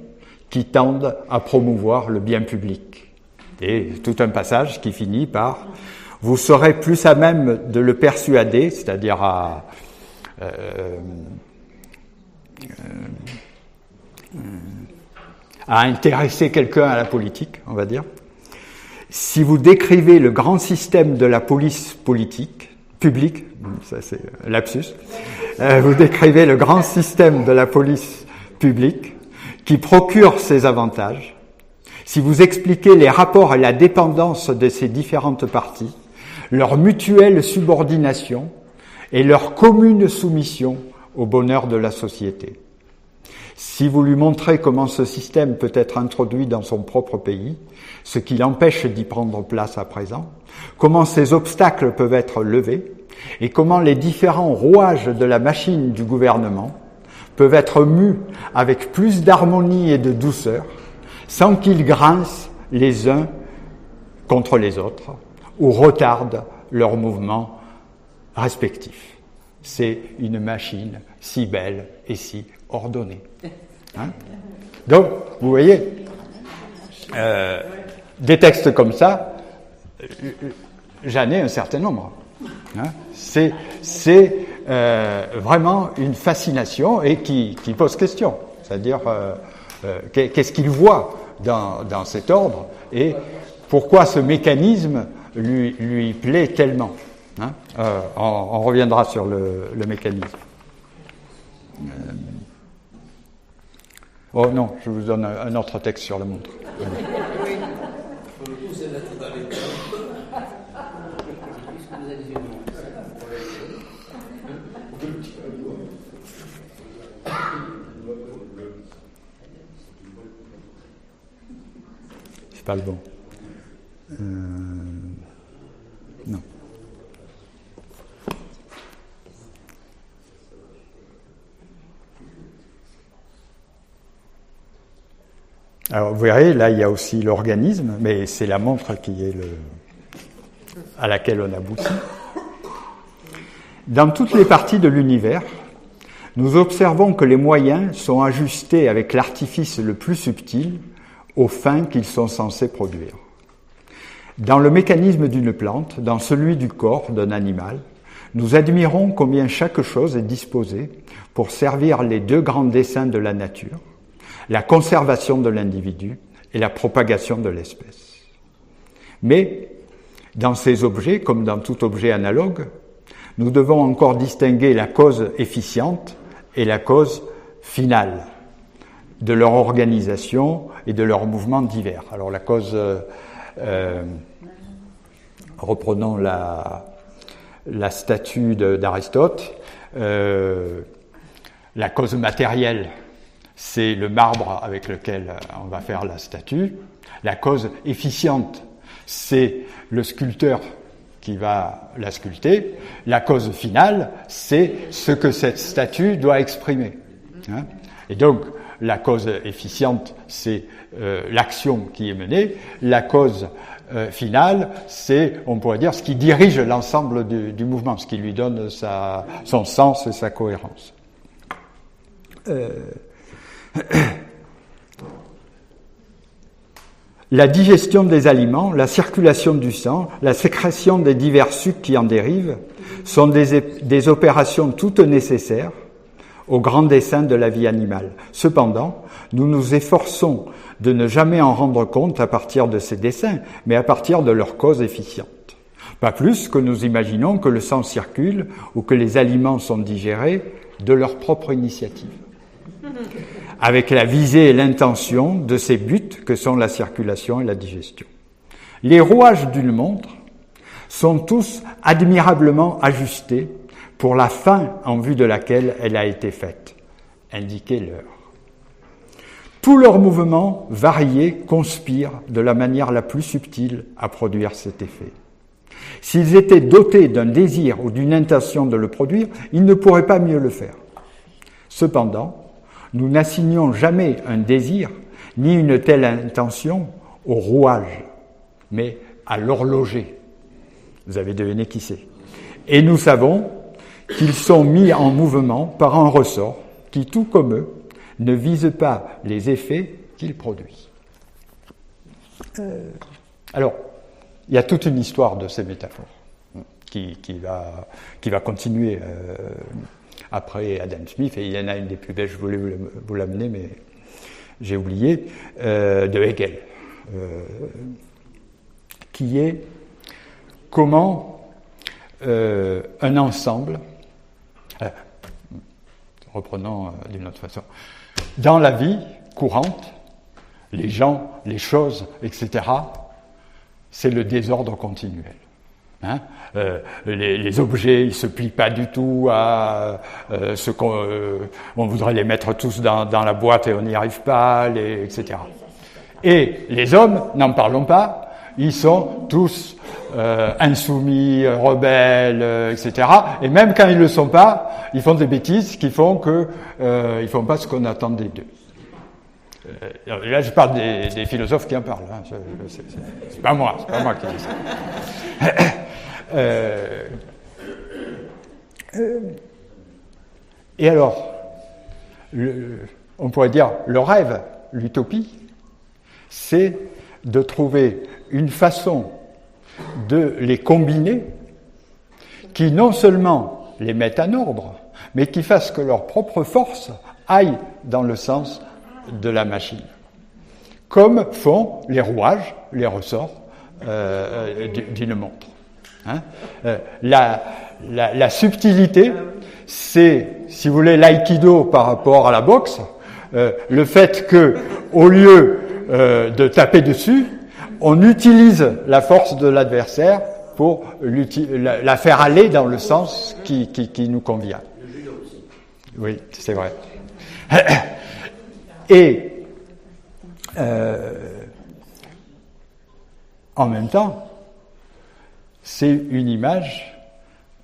qui tendent à promouvoir le bien public. Et tout un passage qui finit par « Vous serez plus à même de le persuader », c'est-à-dire à intéresser quelqu'un à la politique, on va dire, si vous décrivez le grand système de la police publique, ça c'est lapsus, vous décrivez le grand système de la police publique qui procure ces avantages, si vous expliquez les rapports et la dépendance de ces différentes parties, leur mutuelle subordination et leur commune soumission au bonheur de la société. Si vous lui montrez comment ce système peut être introduit dans son propre pays, ce qui l'empêche d'y prendre place à présent, comment ces obstacles peuvent être levés, et comment les différents rouages de la machine du gouvernement peuvent être mus avec plus d'harmonie et de douceur, sans qu'ils grincent les uns contre les autres, ou retardent leurs mouvements respectifs. C'est une machine si belle et si ordonnée. Hein? Donc, vous voyez, des textes comme ça, j'en ai un certain nombre. Hein? C'est vraiment une fascination et qui pose question. C'est-à-dire, qu'est-ce qu'il voit dans cet ordre et pourquoi ce mécanisme lui plaît tellement. Hein? On reviendra sur le mécanisme. Oh non, je vous donne un autre texte sur la montre. C'est pas le bon. Non. Alors vous verrez, là il y a aussi l'organisme, mais c'est la montre qui est à laquelle on aboutit. Dans toutes les parties de l'univers, nous observons que les moyens sont ajustés avec l'artifice le plus subtil aux fins qu'ils sont censés produire. Dans le mécanisme d'une plante, dans celui du corps d'un animal, nous admirons combien chaque chose est disposée pour servir les deux grands desseins de la nature, la conservation de l'individu et la propagation de l'espèce. Mais, dans ces objets, comme dans tout objet analogue, nous devons encore distinguer la cause efficiente et la cause finale de leur organisation et de leurs mouvements divers. Alors la cause, reprenons la statue d'Aristote, la cause matérielle, c'est le marbre avec lequel on va faire la statue. La cause efficiente, c'est le sculpteur qui va la sculpter. La cause finale, c'est ce que cette statue doit exprimer. Hein? Et donc, la cause efficiente, c'est l'action qui est menée. La cause finale, c'est, on pourrait dire, ce qui dirige l'ensemble du mouvement, ce qui lui donne son sens et sa cohérence. La digestion des aliments, la circulation du sang, la sécrétion des divers sucs qui en dérivent sont des opérations toutes nécessaires au grand dessein de la vie animale. Cependant, nous nous efforçons de ne jamais en rendre compte à partir de ces desseins, mais à partir de leur cause efficiente. Pas plus que nous imaginons que le sang circule ou que les aliments sont digérés de leur propre initiative, avec la visée et l'intention de ces buts que sont la circulation et la digestion. Les rouages d'une montre sont tous admirablement ajustés pour la fin en vue de laquelle elle a été faite, indiquer l'heure. Tous leurs mouvements variés conspirent de la manière la plus subtile à produire cet effet. S'ils étaient dotés d'un désir ou d'une intention de le produire, ils ne pourraient pas mieux le faire. Cependant, nous n'assignons jamais un désir ni une telle intention au rouage, mais à l'horloger. Vous avez deviné qui c'est. Et nous savons qu'ils sont mis en mouvement par un ressort qui, tout comme eux, ne vise pas les effets qu'ils produisent. Alors, il y a toute une histoire de ces métaphores qui va continuer après Adam Smith, et il y en a une des plus belles, je voulais vous l'amener, mais j'ai oublié, de Hegel, qui est comment un ensemble, reprenons d'une autre façon, dans la vie courante, les gens, les choses, etc., c'est le désordre continuel. Hein, les objets, ils se plient pas du tout à ce on voudrait les mettre tous dans la boîte et on n'y arrive pas, etc. Et les hommes, n'en parlons pas, ils sont tous insoumis, rebelles, etc. Et même quand ils le sont pas, ils font des bêtises qui font que ils font pas ce qu'on attendait d'eux. Là, je parle des philosophes qui en parlent. Hein. C'est pas moi qui dis ça. Et alors, on pourrait dire le rêve, l'utopie, c'est de trouver une façon de les combiner qui non seulement les mette en ordre, mais qui fasse que leur propre force aille dans le sens de la machine, comme font les rouages, les ressorts d'une montre. Hein, la subtilité, c'est, si vous voulez, l'aïkido par rapport à la boxe, le fait que, au lieu de taper dessus, on utilise la force de l'adversaire pour la faire aller dans le sens qui nous convient. Oui, c'est vrai. Et en même temps, c'est une image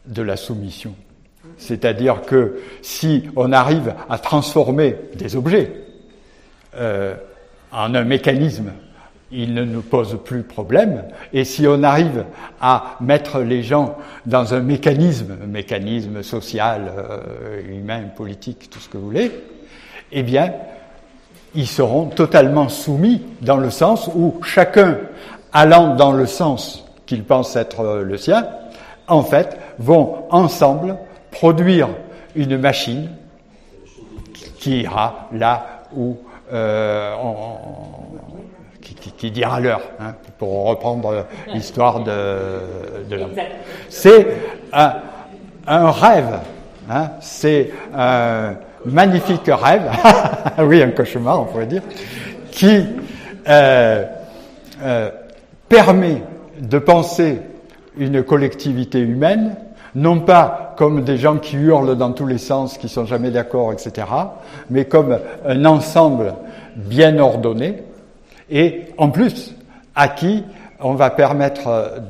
de la soumission. C'est-à-dire que si on arrive à transformer des objets en un mécanisme, il ne nous pose plus problème. Et si on arrive à mettre les gens dans un mécanisme social, humain, politique, tout ce que vous voulez, eh bien, ils seront totalement soumis dans le sens où chacun, allant dans le sens qu'il pense être le sien, en fait, vont ensemble produire une machine qui ira là où qui dira l'heure, hein, pour reprendre l'histoire de l'homme. C'est un rêve, hein, c'est un magnifique rêve, oui, un cauchemar, on pourrait dire, qui permet de penser une collectivité humaine, non pas comme des gens qui hurlent dans tous les sens, qui sont jamais d'accord, etc., mais comme un ensemble bien ordonné, et en plus, à qui on va permettre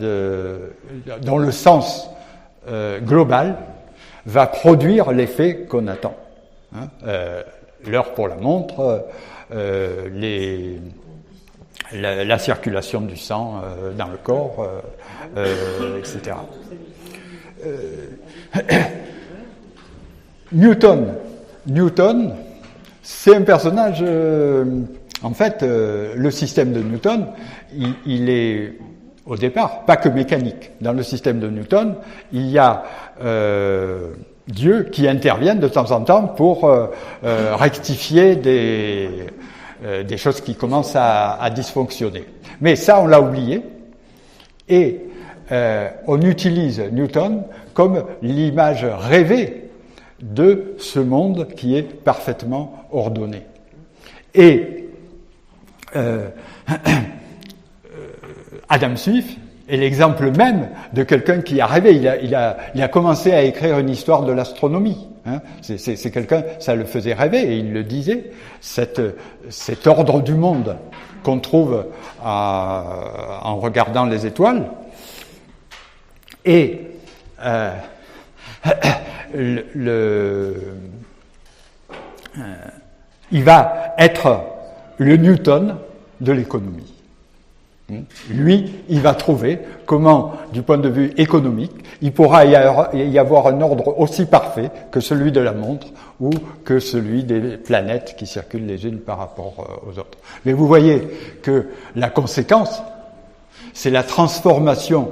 dont le sens global va produire l'effet qu'on attend. Hein, l'heure pour la montre, la circulation du sang dans le corps, etc. Newton, c'est un personnage. En fait, le système de Newton, il est au départ pas que mécanique. Dans le système de Newton, il y a Dieu qui intervient de temps en temps pour rectifier des choses qui commencent à dysfonctionner. Mais ça, on l'a oublié. Et on utilise Newton comme l'image rêvée de ce monde qui est parfaitement ordonné. Et Adam Smith est l'exemple même de quelqu'un qui a rêvé. Il a commencé à écrire une histoire de l'astronomie. Hein. C'est quelqu'un, ça le faisait rêver, et il le disait. Cet ordre du monde qu'on trouve en regardant les étoiles. Et il va être le Newton de l'économie. Lui, il va trouver comment, du point de vue économique, il pourra y avoir un ordre aussi parfait que celui de la montre ou que celui des planètes qui circulent les unes par rapport aux autres. Mais vous voyez que la conséquence, c'est la transformation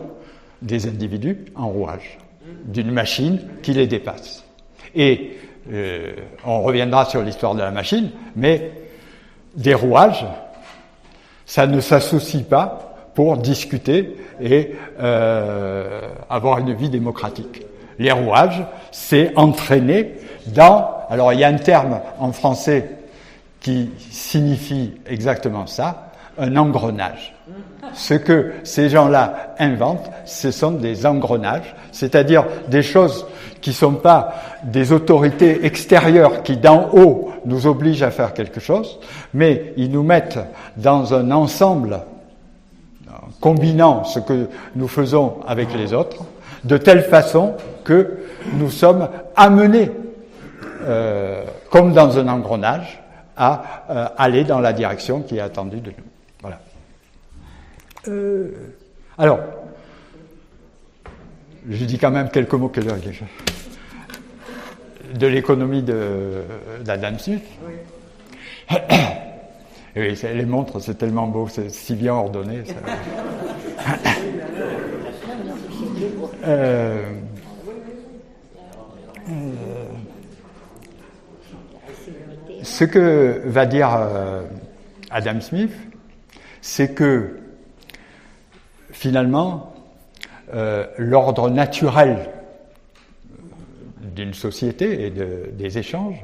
des individus en rouages d'une machine qui les dépasse. Et on reviendra sur l'histoire de la machine, mais des rouages, ça ne s'associe pas pour discuter et avoir une vie démocratique. Les rouages, c'est entraîner dans... Alors, il y a un terme en français qui signifie exactement ça, un engrenage. Ce que ces gens-là inventent, ce sont des engrenages, c'est-à-dire des choses qui ne sont pas des autorités extérieures qui, d'en haut, nous obligent à faire quelque chose, mais ils nous mettent dans un ensemble combinant ce que nous faisons avec les autres, de telle façon que nous sommes amenés, comme dans un engrenage, à aller dans la direction qui est attendue de nous. Voilà. Alors, je dis quand même quelques mots de l'économie d'Adam Smith. Oui. Oui, les montres, c'est tellement beau, c'est si bien ordonné. Ce que va dire Adam Smith, c'est que finalement, l'ordre naturel d'une société et des échanges,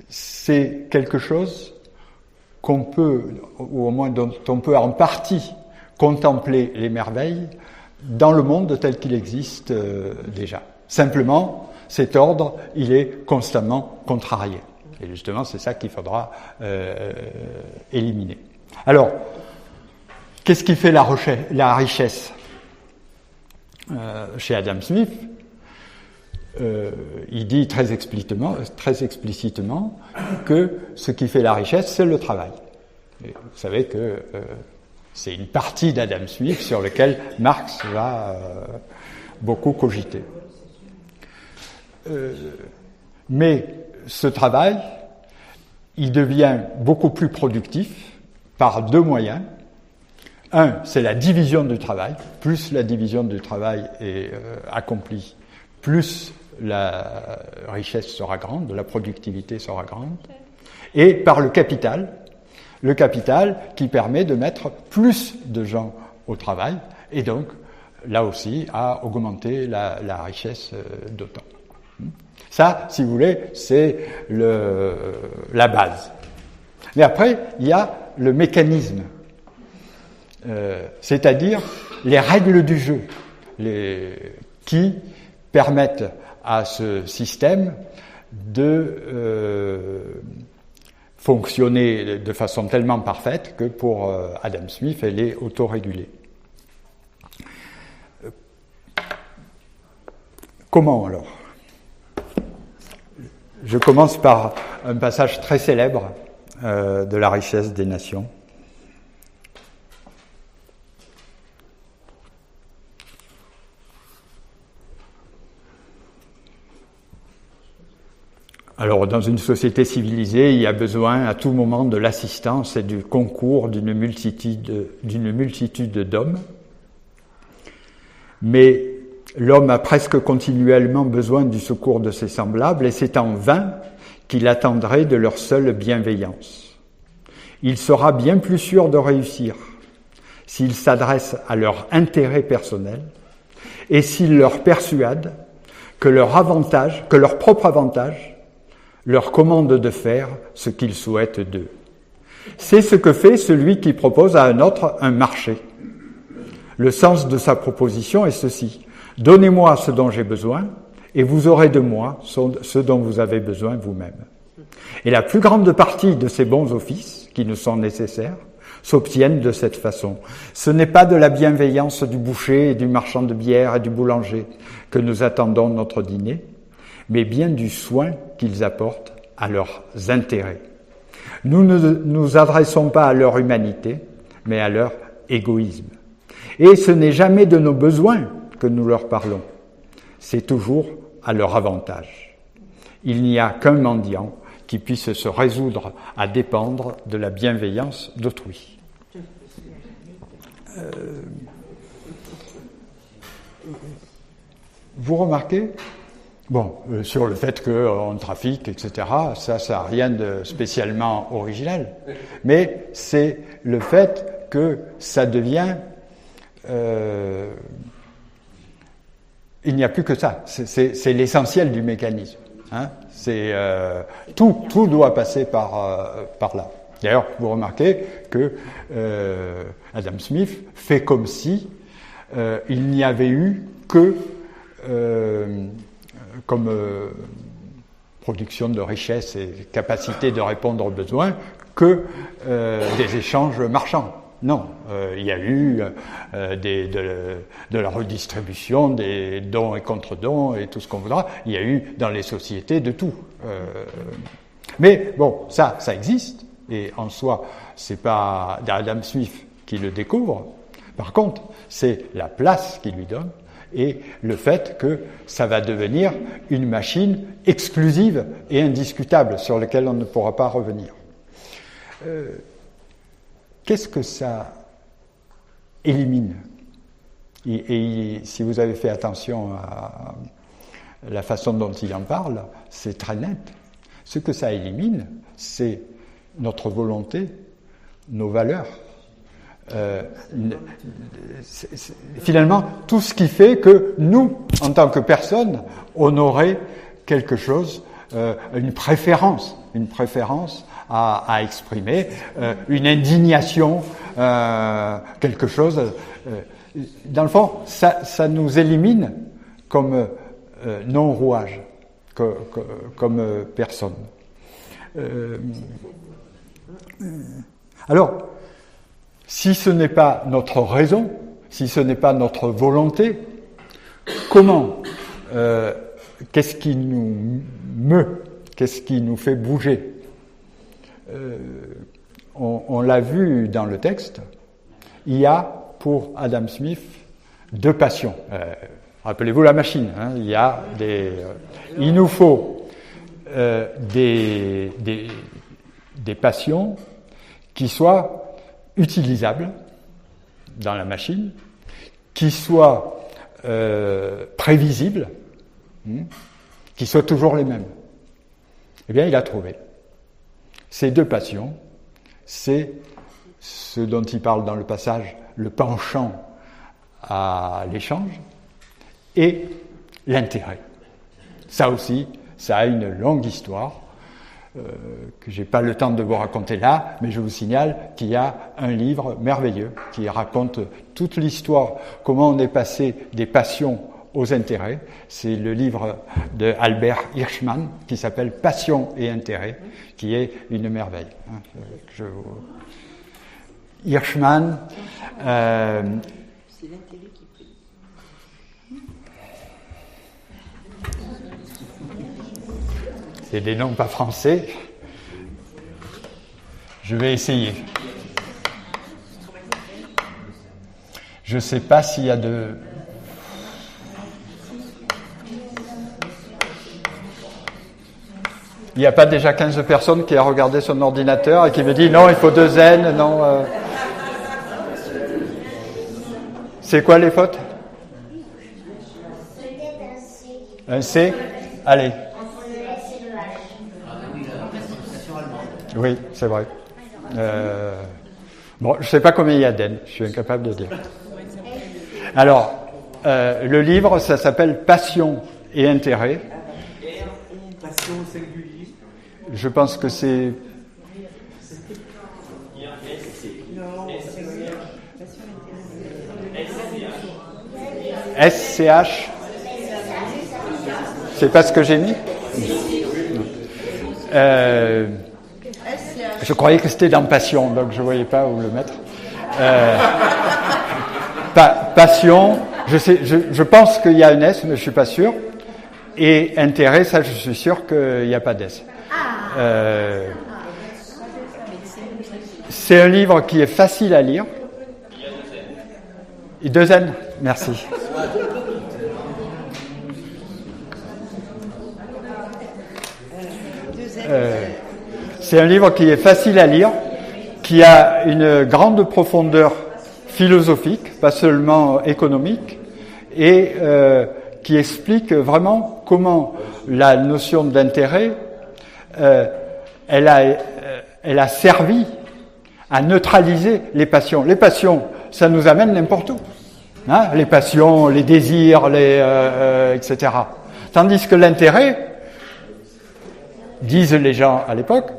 c'est quelque chose qu'on peut, ou au moins dont on peut en partie contempler les merveilles dans le monde tel qu'il existe déjà. Simplement, cet ordre, il est constamment contrarié. Et justement, c'est ça qu'il faudra éliminer. Alors, qu'est-ce qui fait la richesse chez Adam Smith? Il dit très explicitement que ce qui fait la richesse, c'est le travail. Et vous savez que c'est une partie d'Adam Smith sur laquelle Marx va beaucoup cogiter. Mais ce travail, il devient beaucoup plus productif par deux moyens. Un, c'est la division du travail. Plus la division du travail est accomplie, plus la richesse sera grande, la productivité sera grande. Et par le capital qui permet de mettre plus de gens au travail, et donc, là aussi, à augmenter la richesse d'autant. Ça, si vous voulez, c'est la base. Mais après, il y a le mécanisme, c'est-à-dire les règles du jeu, qui permettent à ce système de fonctionner de façon tellement parfaite que pour Adam Smith, elle est autorégulée. Comment alors ? Je commence par un passage très célèbre de La richesse des nations. Alors, dans une société civilisée, il y a besoin à tout moment de l'assistance et du concours d'une multitude d'hommes. Mais l'homme a presque continuellement besoin du secours de ses semblables, et c'est en vain qu'il attendrait de leur seule bienveillance. Il sera bien plus sûr de réussir s'il s'adresse à leur intérêt personnel et s'il leur persuade que leur propre avantage leur commande de faire ce qu'ils souhaitent d'eux. C'est ce que fait celui qui propose à un autre un marché. Le sens de sa proposition est ceci. Donnez-moi ce dont j'ai besoin, et vous aurez de moi ce dont vous avez besoin vous-même. Et la plus grande partie de ces bons offices, qui nous sont nécessaires, s'obtiennent de cette façon. Ce n'est pas de la bienveillance du boucher et du marchand de bière et du boulanger que nous attendons notre dîner, mais bien du soin qu'ils apportent à leurs intérêts. Nous ne nous adressons pas à leur humanité, mais à leur égoïsme. Et ce n'est jamais de nos besoins que nous leur parlons, c'est toujours à leur avantage. Il n'y a qu'un mendiant qui puisse se résoudre à dépendre de la bienveillance d'autrui. Vous remarquez, sur le fait qu'on trafique, etc., ça n'a rien de spécialement original, mais c'est le fait que ça devient... il n'y a plus que ça, c'est l'essentiel du mécanisme. Hein, tout doit passer par là. D'ailleurs, vous remarquez que Adam Smith fait comme si il n'y avait eu que comme production de richesse et capacité de répondre aux besoins que des échanges marchands. Non, il y a eu de la redistribution, des dons et contre-dons et tout ce qu'on voudra. Il y a eu dans les sociétés de tout. Mais bon, ça existe. Et en soi, c'est pas Adam Smith qui le découvre. Par contre, c'est la place qu'il lui donne et le fait que ça va devenir une machine exclusive et indiscutable sur laquelle on ne pourra pas revenir. Qu'est-ce que ça élimine ? Et si vous avez fait attention à la façon dont il en parle, c'est très net. Ce que ça élimine, c'est notre volonté, nos valeurs. Finalement, tout ce qui fait que nous, en tant que personnes, on aurait quelque chose, une préférence à exprimer, une indignation, quelque chose. Dans le fond, ça nous élimine comme non-rouage, comme personne. Alors, si ce n'est pas notre raison, si ce n'est pas notre volonté, comment, qu'est-ce qui nous meut, qu'est-ce qui nous fait bouger ? On l'a vu dans le texte, il y a pour Adam Smith deux passions. Rappelez-vous la machine, hein, il nous faut des passions qui soient utilisables dans la machine, qui soient prévisibles, qui soient toujours les mêmes. Eh bien, il a trouvé. Ces deux passions, c'est ce dont il parle dans le passage, le penchant à l'échange et l'intérêt. Ça aussi, ça a une longue histoire que j'ai pas le temps de vous raconter là, mais je vous signale qu'il y a un livre merveilleux qui raconte toute l'histoire, comment on est passé des passions aux intérêts. C'est le livre de Albert Hirschman qui s'appelle Passion et intérêt, qui est une merveille. Hirschman. C'est l'intérêt qui prie. C'est des noms pas français. Je vais essayer. Je ne sais pas s'il y a de... Il n'y a pas déjà 15 personnes qui a regardé son ordinateur et qui me dit non, il faut 2 N, non. C'est quoi les fautes ? Un C ? Allez. Oui, c'est vrai. Bon, je ne sais pas combien il y a d'N, je suis incapable de dire. Alors, le livre, ça s'appelle Passion et intérêt. Passion au singulier. Je pense que c'est... Non, SCH. C'est pas ce que j'ai mis? Je croyais que c'était dans passion, donc je voyais pas où le mettre. Passion, je pense qu'il y a un S, mais je suis pas sûr. Et intérêt, ça, je suis sûr qu'il n'y a pas d'S. C'est un livre qui est facile à lire. Et 2 N, merci. C'est un livre qui est facile à lire, qui a une grande profondeur philosophique, pas seulement économique, et qui explique vraiment comment la notion d'intérêt, elle a servi à neutraliser les passions. Les passions, ça nous amène n'importe où. Hein, les passions, les désirs, etc. Tandis que l'intérêt, disent les gens à l'époque,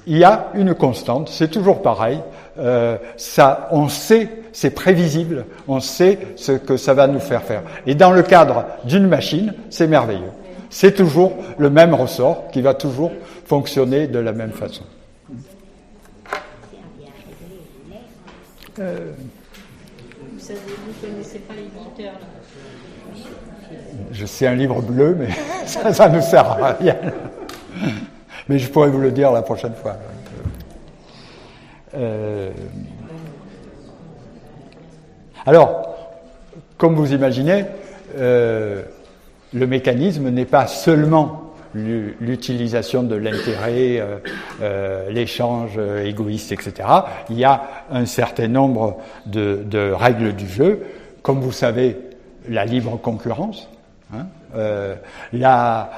il y a une constante, c'est toujours pareil. On sait, c'est prévisible, on sait ce que ça va nous faire faire. Et dans le cadre d'une machine, c'est merveilleux. C'est toujours le même ressort qui va toujours fonctionner de la même façon. Vous savez, vous ne connaissez pas l'éditeur. Je sais un livre bleu, mais ça ne sert à rien. Mais je pourrais vous le dire la prochaine fois. Alors, comme vous imaginez, le mécanisme n'est pas seulement l'utilisation de l'intérêt, l'échange égoïste, etc. Il y a un certain nombre de règles du jeu. Comme vous savez, la libre concurrence, hein, la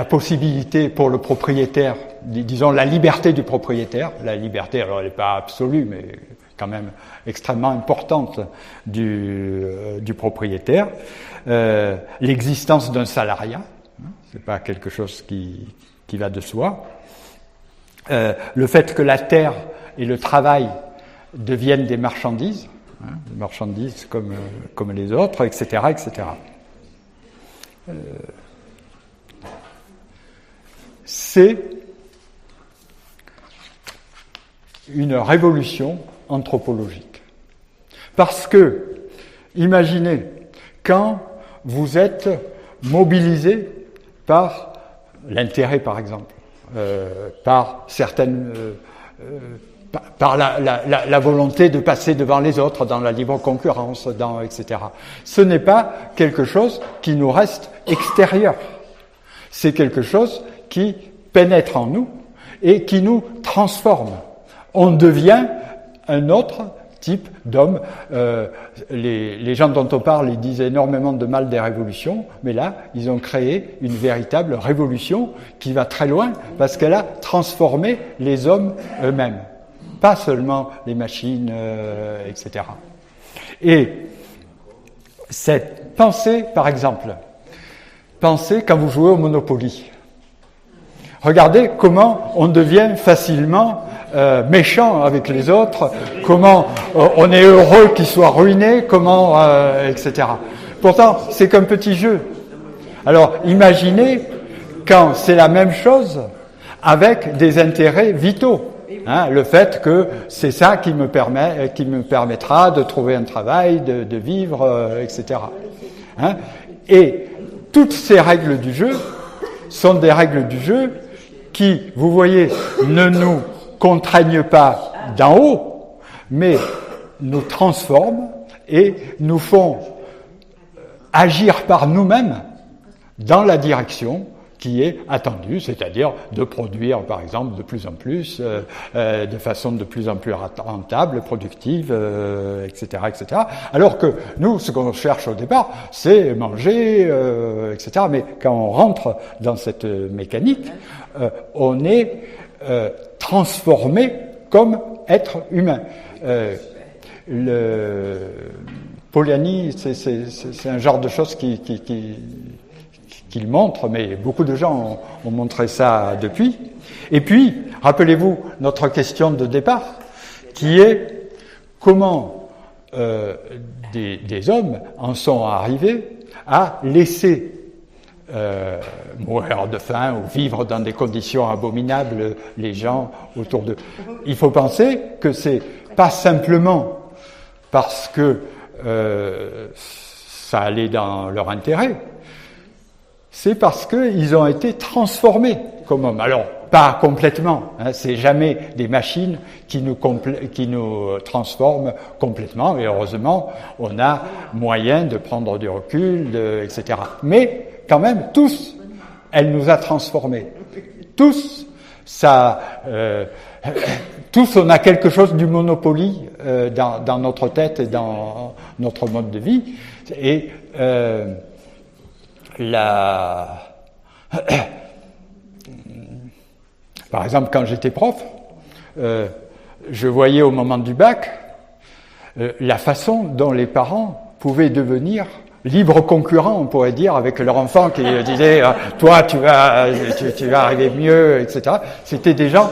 possibilité pour le propriétaire, disons la liberté du propriétaire, la liberté, alors elle n'est pas absolue, mais quand même extrêmement importante du propriétaire, l'existence d'un salariat, hein, c'est pas quelque chose qui va de soi, le fait que la terre et le travail deviennent des marchandises, hein, des marchandises comme les autres, etc., etc. C'est une révolution anthropologique. Parce que, imaginez, quand vous êtes mobilisé par l'intérêt, par exemple, par certaines... par la volonté de passer devant les autres dans la libre concurrence, etc. Ce n'est pas quelque chose qui nous reste extérieur. C'est quelque chose qui pénètre en nous et qui nous transforme. On devient un autre type d'homme. Les gens dont on parle, ils disent énormément de mal des révolutions, mais là, ils ont créé une véritable révolution qui va très loin parce qu'elle a transformé les hommes eux-mêmes, pas seulement les machines, etc. Et cette pensée, par exemple, pensez quand vous jouez au Monopoly. Regardez comment on devient facilement méchant avec les autres, comment on est heureux qu'ils soient ruinés, etc. Pourtant, c'est qu'un petit jeu. Alors, imaginez quand c'est la même chose avec des intérêts vitaux. Hein, le fait que c'est ça qui me permettra de trouver un travail, de vivre, etc. Hein, et toutes ces règles du jeu sont des règles du jeu qui, vous voyez, ne nous contraignent pas d'en haut, mais nous transforment et nous font agir par nous-mêmes dans la direction qui est attendue, c'est-à-dire de produire, par exemple, de plus en plus, de façon de plus en plus rentable, productive, etc., etc. Alors que nous, ce qu'on cherche au départ, c'est manger, etc. Mais quand on rentre dans cette mécanique, on est transformé comme être humain. Polanyi, c'est un genre de choses qu'il montre, mais beaucoup de gens ont montré ça depuis. Et puis, rappelez-vous notre question de départ, qui est comment des hommes en sont arrivés à laisser mourir de faim ou vivre dans des conditions abominables les gens autour d'eux. Il faut penser que c'est pas simplement parce que ça allait dans leur intérêt, c'est parce qu'ils ont été transformés comme hommes. Alors, pas complètement, hein, c'est jamais des machines qui nous transforment complètement, et heureusement, on a moyen de prendre du recul, etc. Mais, quand même, tous, elle nous a transformés. Tous, tous, on a quelque chose du Monopoly dans notre tête et dans notre mode de vie, et par exemple, quand j'étais prof, je voyais au moment du bac la façon dont les parents pouvaient devenir libres concurrents, on pourrait dire, avec leur enfant qui disait « toi, tu vas arriver mieux », etc. C'était des gens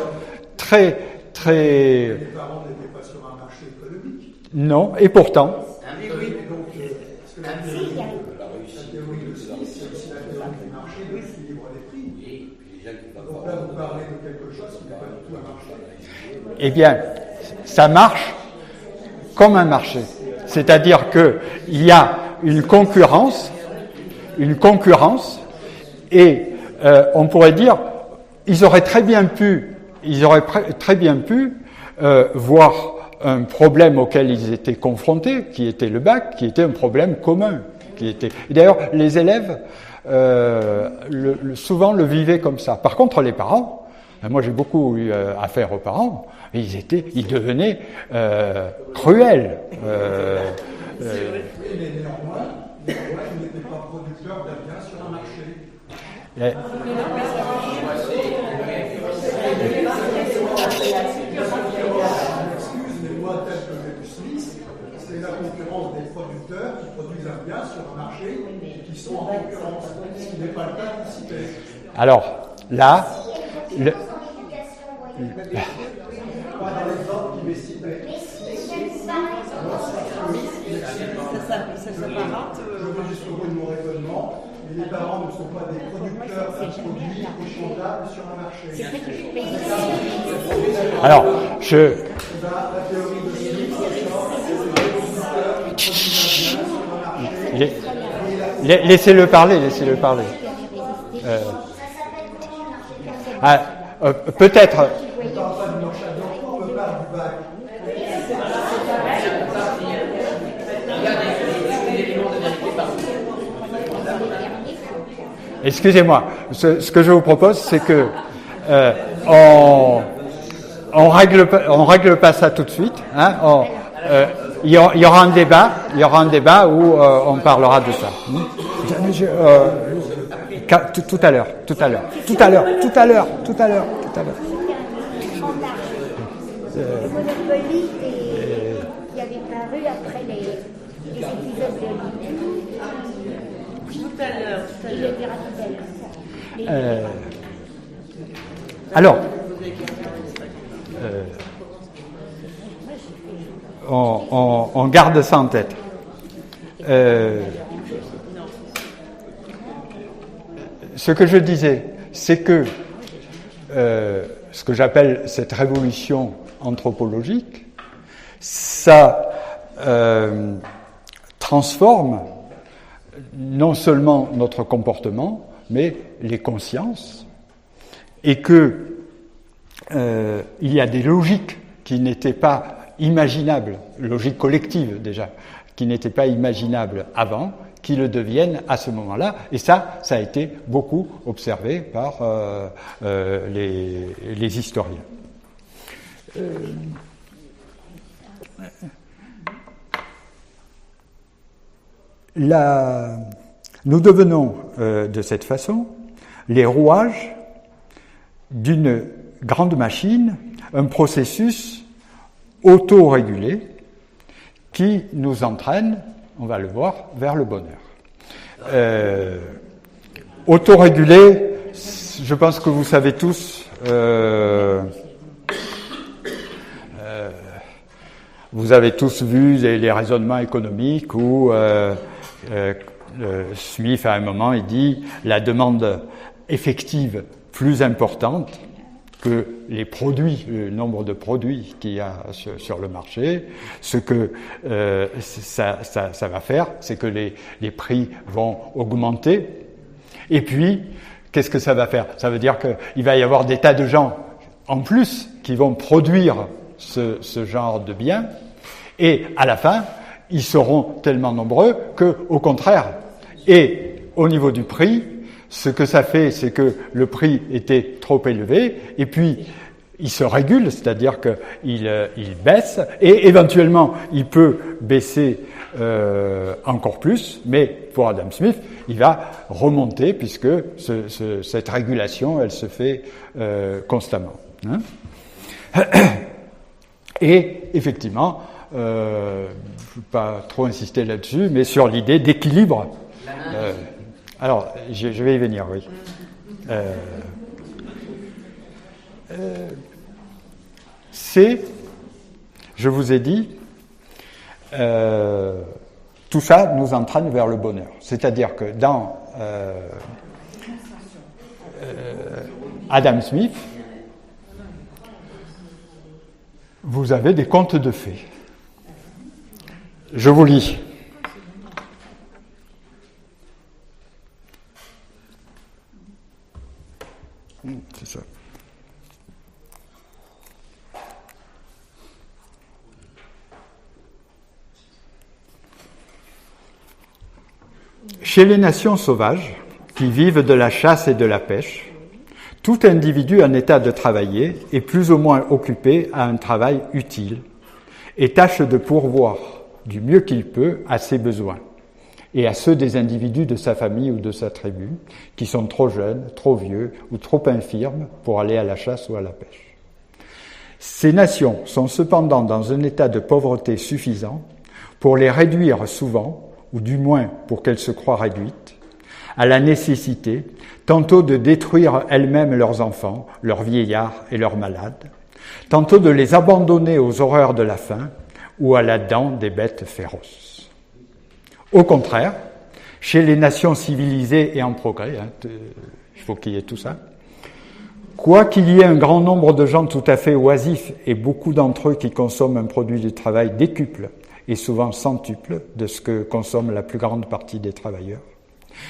très... Les parents n'étaient pas sur un marché économique. Non, et pourtant... La théorie de Smith, c'est aussi la théorie du marché, de l'équilibre des prix. Donc là, vous parlez de quelque chose qui n'est pas du tout un marché. Eh bien, ça marche comme un marché. C'est-à-dire qu'il y a une concurrence, et on pourrait dire, ils auraient très bien pu voir un problème auquel ils étaient confrontés, qui était le bac, qui était un problème commun. Et d'ailleurs, les élèves souvent le vivaient comme ça. Par contre, les parents, moi j'ai beaucoup eu affaire aux parents, ils devenaient cruels. Mais néanmoins, ils n'étaient pas producteurs d'un bien sur un marché. Excuse-moi, tel que j'ai vu Smith, c'est la concurrence des producteurs qui produisent un bien sur un marché qui sont en concurrence, ce qui n'est pas le cas d'ici. Alors, là... Pas dans l'exemple qui m'est cité. Je veux juste trouver mon raisonnement. Et les parents ne sont pas des producteurs d'un produit échangeable sur un marché. Alors, La théorie de Smith, laissez-le parler. Peut-être... on ne parle pas du marché de l'emploi, on parle du bac. Excusez-moi, ce que je vous propose, c'est que on règle pas ça tout de suite. Hein, il y aura un débat où on parlera de ça. Tout à l'heure. Le Monopoly qui avait paru après les épisodes de Tout à l'heure. Je dirai tout à l'heure. Alors, on garde ça en tête. Ce que je disais, c'est que ce que j'appelle cette révolution anthropologique, ça transforme non seulement notre comportement, mais les consciences, et que il y a des logiques qui n'étaient pas imaginables, logiques collectives déjà, qui n'étaient pas imaginables avant, qui le deviennent à ce moment-là, et ça a été beaucoup observé par les historiens. Nous devenons de cette façon les rouages d'une grande machine, un processus autorégulé qui nous entraîne, on va le voir, vers le bonheur. Autorégulé, je pense que vous savez tous, vous avez tous vu les raisonnements économiques où Smith, à un moment, il dit la demande effective plus importante que les produits, le nombre de produits qu'il y a sur le marché. Ce que ça va faire, c'est que les prix vont augmenter. Et puis, qu'est-ce que ça va faire? Ça veut dire qu'il va y avoir des tas de gens en plus qui vont produire ce genre de biens. Et à la fin, ils seront tellement nombreux que, au contraire, et au niveau du prix, ce que ça fait, c'est que le prix était trop élevé, et puis il se régule, c'est-à-dire qu'il baisse, et éventuellement il peut baisser encore plus, mais pour Adam Smith, il va remonter puisque cette régulation, elle se fait constamment. Hein. Et effectivement, je ne vais pas trop insister là-dessus, mais sur l'idée d'équilibre. Alors, je vais y venir, oui. Je vous ai dit, tout ça nous entraîne vers le bonheur. C'est-à-dire que dans Adam Smith, vous avez des contes de fées. Je vous lis. C'est ça. Chez les nations sauvages, qui vivent de la chasse et de la pêche, tout individu en état de travailler est plus ou moins occupé à un travail utile et tâche de pourvoir du mieux qu'il peut à ses besoins et à ceux des individus de sa famille ou de sa tribu qui sont trop jeunes, trop vieux ou trop infirmes pour aller à la chasse ou à la pêche. Ces nations sont cependant dans un état de pauvreté suffisant pour les réduire souvent, ou du moins pour qu'elles se croient réduites, à la nécessité tantôt de détruire elles-mêmes leurs enfants, leurs vieillards et leurs malades, tantôt de les abandonner aux horreurs de la faim ou à la dent des bêtes féroces. Au contraire, chez les nations civilisées et en progrès, il faut qu'il y ait tout ça, quoiqu'il y ait un grand nombre de gens tout à fait oisifs et beaucoup d'entre eux qui consomment un produit du travail décuple et souvent centuple de ce que consomme la plus grande partie des travailleurs,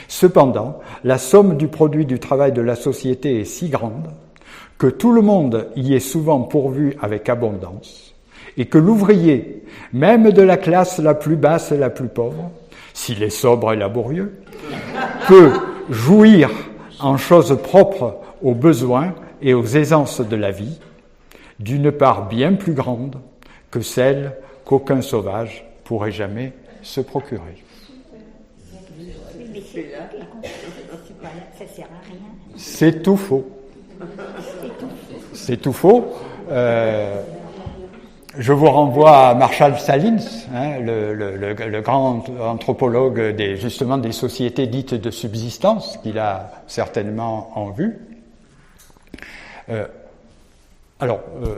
cependant, la somme du produit du travail de la société est si grande que tout le monde y est souvent pourvu avec abondance et que l'ouvrier, même de la classe la plus basse et la plus pauvre, s'il est sobre et laborieux, peut jouir en choses propres aux besoins et aux aisances de la vie, d'une part bien plus grande que celle qu'aucun sauvage pourrait jamais se procurer. Mais ça sert à rien. C'est tout faux. C'est tout faux. Je vous renvoie à Marshall Salins, le grand anthropologue justement des sociétés dites de subsistance, qu'il a certainement en vue.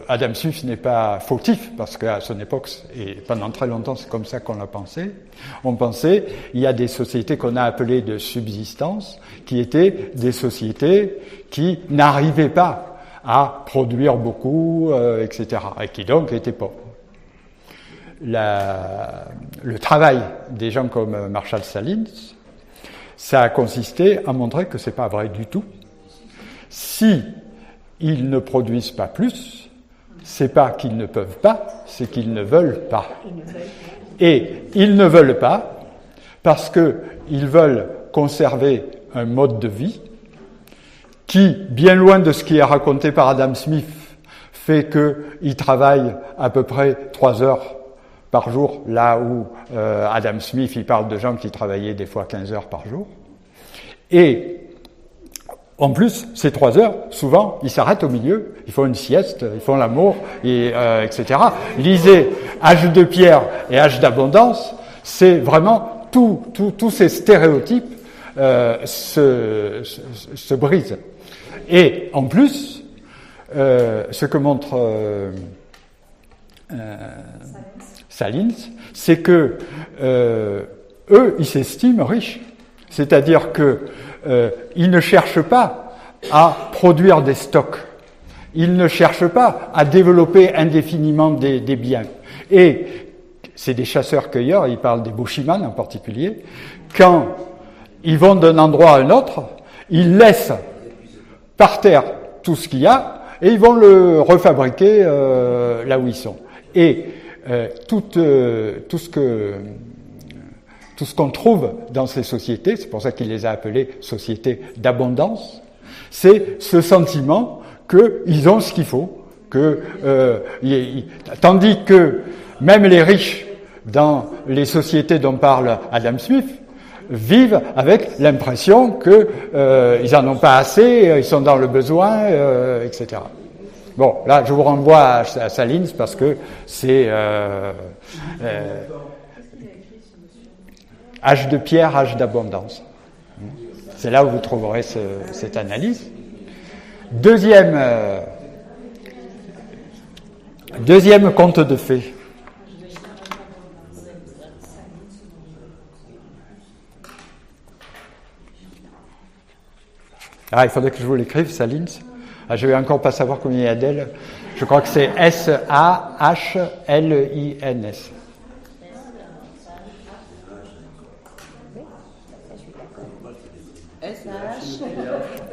Adam Smith n'est pas fautif, parce qu'à son époque, et pendant très longtemps, c'est comme ça qu'on l'a pensé. On pensait, il y a des sociétés qu'on a appelées de subsistance, qui étaient des sociétés qui n'arrivaient pas à produire beaucoup, etc., et qui donc étaient pauvres. Le travail des gens comme Marshall Salins, ça a consisté à montrer que c'est pas vrai du tout. Si ils ne produisent pas plus, c'est pas qu'ils ne peuvent pas, c'est qu'ils ne veulent pas. Et ils ne veulent pas parce qu'ils veulent conserver un mode de vie qui, bien loin de ce qui est raconté par Adam Smith, fait qu'ils travaillent à peu près 3 heures par jour, là où Adam Smith, il parle de gens qui travaillaient des fois 15 heures par jour. Et en plus, ces 3 heures, souvent, ils s'arrêtent au milieu, ils font une sieste, ils font l'amour, etc. Lisez Âge de pierre et Âge d'abondance, c'est vraiment tous ces stéréotypes se brisent. Et en plus, ce que montre Salins, c'est que eux, ils s'estiment riches. C'est-à-dire que ils ne cherchent pas à produire des stocks. Ils ne cherchent pas à développer indéfiniment des biens. Et c'est des chasseurs-cueilleurs, ils parlent des bushiman en particulier. Quand ils vont d'un endroit à un autre, ils laissent par terre tout ce qu'il y a et ils vont le refabriquer là où ils sont. Et tout ce qu'on trouve dans ces sociétés, c'est pour ça qu'il les a appelées sociétés d'abondance, c'est ce sentiment qu'ils ont ce qu'il faut, tandis que même les riches dans les sociétés dont parle Adam Smith vivent avec l'impression que ils en ont pas assez, ils sont dans le besoin, etc. Bon, là, je vous renvoie à Salins parce que c'est âge de pierre, âge d'abondance. C'est là où vous trouverez cette analyse. Deuxième conte de fées. Ah, il faudrait que je vous l'écrive, Salins. Ah, je vais encore pas savoir combien il y a d'elles. Je crois que c'est S-A-H-L-I-N-S.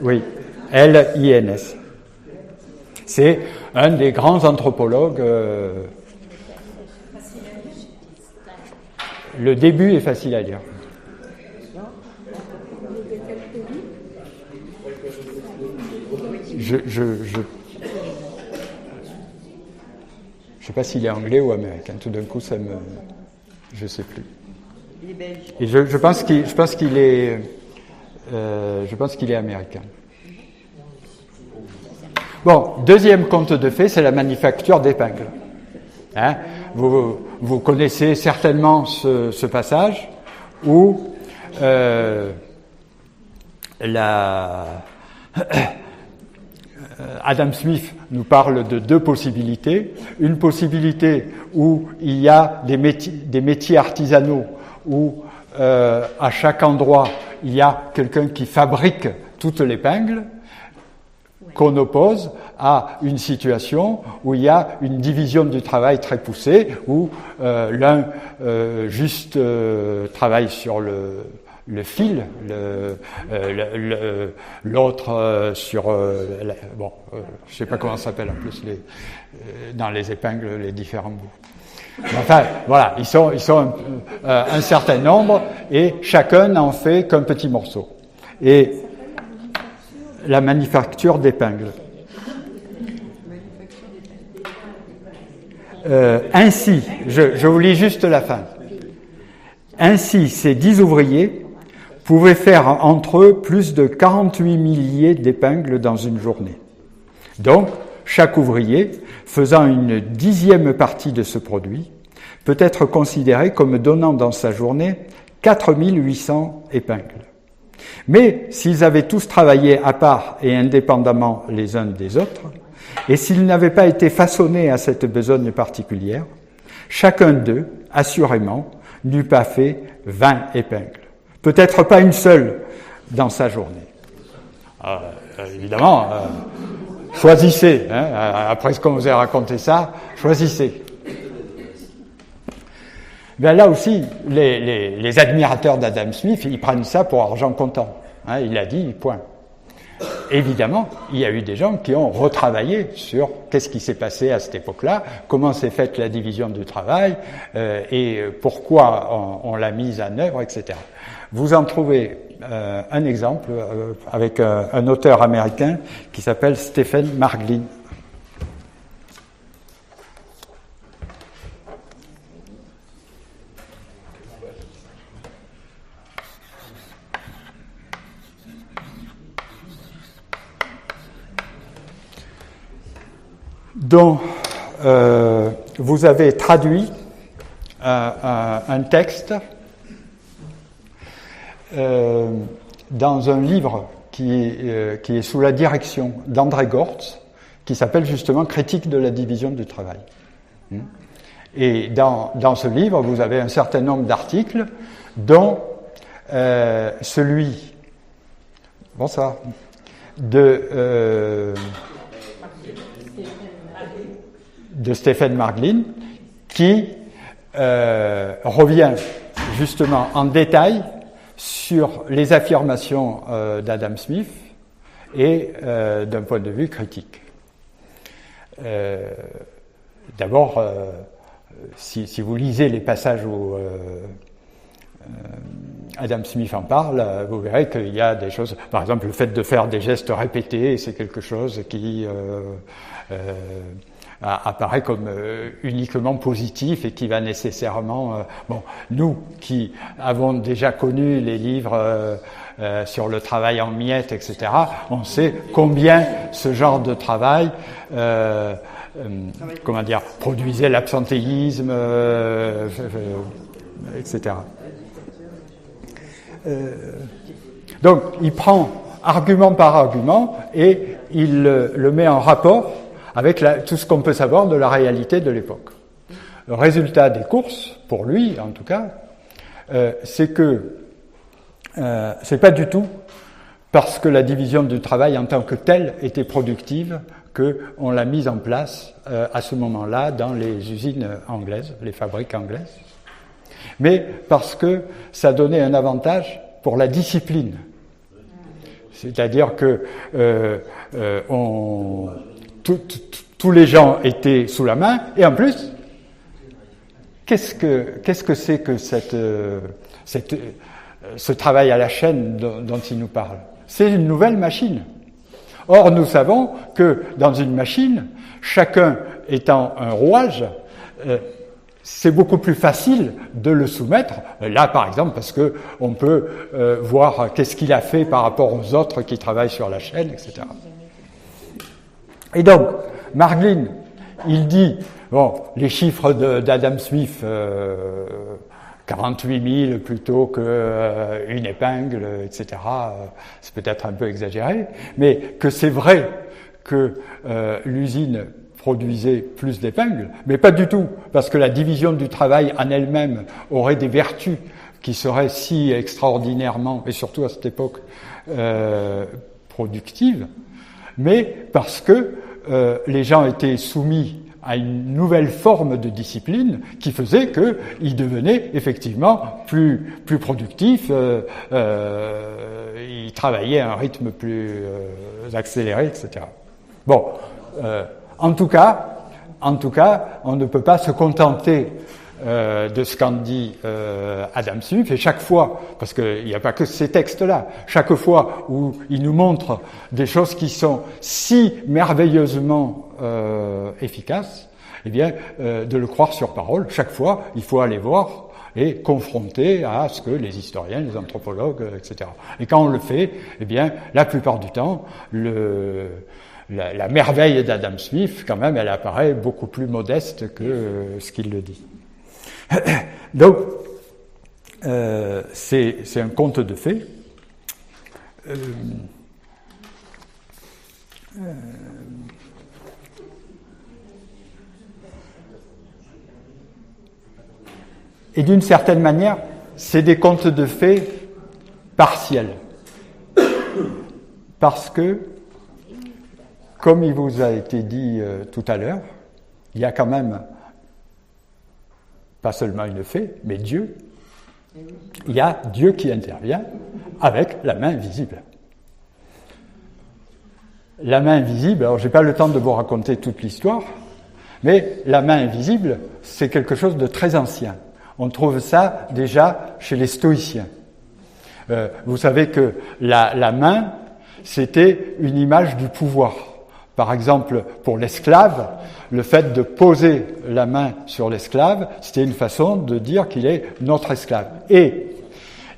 Oui, L-I-N-S. C'est un des grands anthropologues. Le début est facile à lire. Je sais pas s'il est anglais ou américain. Tout d'un coup, je sais plus. Il est belge. Et je pense qu'il est américain. Bon, deuxième conte de fées, c'est la manufacture d'épingles. Hein? Vous connaissez certainement ce passage où Adam Smith nous parle de deux possibilités. Une possibilité où il y a des métiers artisanaux, où à chaque endroit il y a quelqu'un qui fabrique toute l'épingle, qu'on oppose à une situation où il y a une division du travail très poussée, où l'un juste travaille sur le fil, l'autre sur je sais pas comment ça s'appelle en plus dans les épingles les différents bouts. Enfin voilà, ils sont un certain nombre et chacun n'en fait qu'un petit morceau. Et la manufacture d'épingles. Ainsi, je vous lis juste la fin. Ainsi, ces 10 ouvriers pouvaient faire entre eux plus de 48 milliers d'épingles dans une journée. Donc, chaque ouvrier, faisant une 10e partie de ce produit, peut être considéré comme donnant dans sa journée 4800 épingles. Mais s'ils avaient tous travaillé à part et indépendamment les uns des autres, et s'ils n'avaient pas été façonnés à cette besogne particulière, chacun d'eux, assurément, n'eût pas fait 20 épingles. Peut-être pas une seule dans sa journée. Évidemment, choisissez. Après ce qu'on vous a raconté ça, choisissez. Ben là aussi, les admirateurs d'Adam Smith, ils prennent ça pour argent comptant. Il a dit, point. Évidemment, il y a eu des gens qui ont retravaillé sur qu'est-ce qui s'est passé à cette époque-là, comment s'est faite la division du travail et pourquoi on l'a mise en œuvre, etc. Vous en trouvez un exemple avec un auteur américain qui s'appelle Stephen Marglin. dont vous avez traduit un texte dans un livre qui est sous la direction d'André Gortz, qui s'appelle justement « Critique de la division du travail ». Et dans ce livre, vous avez un certain nombre d'articles, dont celui de Stephen Marglin, qui revient justement en détail sur les affirmations d'Adam Smith et d'un point de vue critique. D'abord, si vous lisez les passages où Adam Smith en parle, vous verrez qu'il y a des choses, par exemple le fait de faire des gestes répétés, c'est quelque chose qui apparaît comme uniquement positif et qui va nécessairement... nous qui avons déjà connu les livres sur le travail en miettes, etc., on sait combien ce genre de travail produisait l'absentéisme, etc. Donc, il prend argument par argument et il le met en rapport avec tout ce qu'on peut savoir de la réalité de l'époque. Le résultat des courses, pour lui en tout cas, c'est que c'est pas du tout parce que la division du travail en tant que telle était productive qu'on l'a mise en place à ce moment-là dans les usines anglaises, les fabriques anglaises, mais parce que ça donnait un avantage pour la discipline. C'est-à-dire que tous les gens étaient sous la main, et en plus, qu'est-ce que c'est que ce travail à la chaîne dont il nous parle? C'est une nouvelle machine. Or, nous savons que dans une machine, chacun étant un rouage, c'est beaucoup plus facile de le soumettre. Là, par exemple, parce que on peut voir qu'est-ce qu'il a fait par rapport aux autres qui travaillent sur la chaîne, etc. Et donc, Marglin, il dit, les chiffres d'Adam Smith, 48 000 plutôt qu'une épingle, etc., c'est peut-être un peu exagéré, mais que c'est vrai que l'usine produisait plus d'épingles, mais pas du tout, parce que la division du travail en elle-même aurait des vertus qui seraient si extraordinairement, et surtout à cette époque, productives, mais parce que les gens étaient soumis à une nouvelle forme de discipline qui faisait qu'ils devenaient effectivement plus productifs, ils travaillaient à un rythme plus accéléré, etc. Bon, en tout cas, on ne peut pas se contenter de ce qu'en dit Adam Smith, et chaque fois, parce qu'il n'y a pas que ces textes-là, chaque fois où il nous montre des choses qui sont si merveilleusement efficaces, eh bien, de le croire sur parole, chaque fois, il faut aller voir et confronter à ce que les historiens, les anthropologues, etc. Et quand on le fait, eh bien, la plupart du temps, la merveille d'Adam Smith, quand même, elle apparaît beaucoup plus modeste que ce qu'il le dit. Donc, c'est un conte de fées. Et d'une certaine manière, c'est des contes de fées partiels. Parce que, comme il vous a été dit tout à l'heure, il y a quand même pas seulement une fée, mais Dieu. Il y a Dieu qui intervient avec la main visible. La main invisible, alors j'ai pas le temps de vous raconter toute l'histoire, mais la main invisible, c'est quelque chose de très ancien. On trouve ça déjà chez les stoïciens. Vous savez que la main, c'était une image du pouvoir. Par exemple, pour l'esclave, le fait de poser la main sur l'esclave, c'était une façon de dire qu'il est notre esclave. Et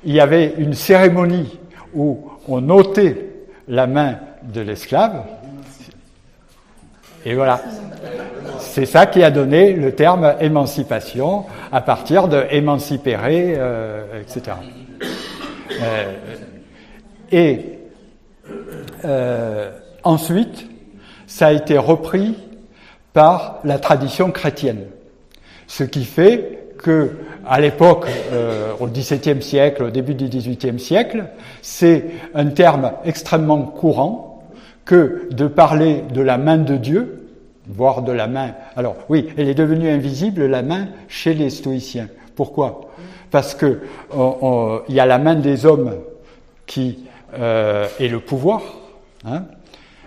il y avait une cérémonie où on ôtait la main de l'esclave, et voilà. C'est ça qui a donné le terme émancipation, à partir de émancipérer, etc. Ensuite, ça a été repris par la tradition chrétienne. Ce qui fait que, à l'époque, au XVIIe siècle, au début du XVIIIe siècle, c'est un terme extrêmement courant que de parler de la main de Dieu, voire de la main... Alors, oui, elle est devenue invisible, la main, chez les stoïciens. Pourquoi ? Parce que il y a la main des hommes qui est le pouvoir, hein,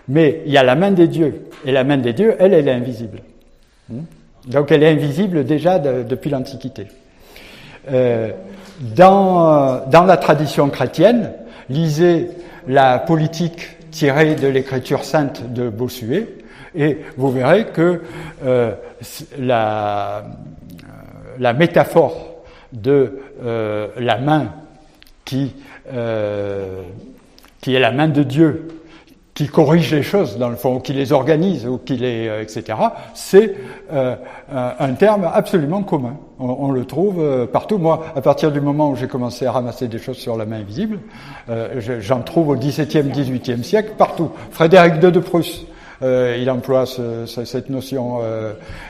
mais il y a la main des dieux. Et la main des dieux, elle est invisible. Donc elle est invisible déjà depuis l'Antiquité. Dans la tradition chrétienne, lisez la politique tirée de l'écriture sainte de Bossuet, et vous verrez que la métaphore de la main qui est la main de Dieu, qui corrige les choses dans le fond, ou qui les organise, ou qui les etc. C'est un terme absolument commun. On le trouve partout. Moi, à partir du moment où j'ai commencé à ramasser des choses sur la main invisible, j'en trouve au XVIIe, XVIIIe siècle partout. Frédéric II de Prusse, il emploie cette notion.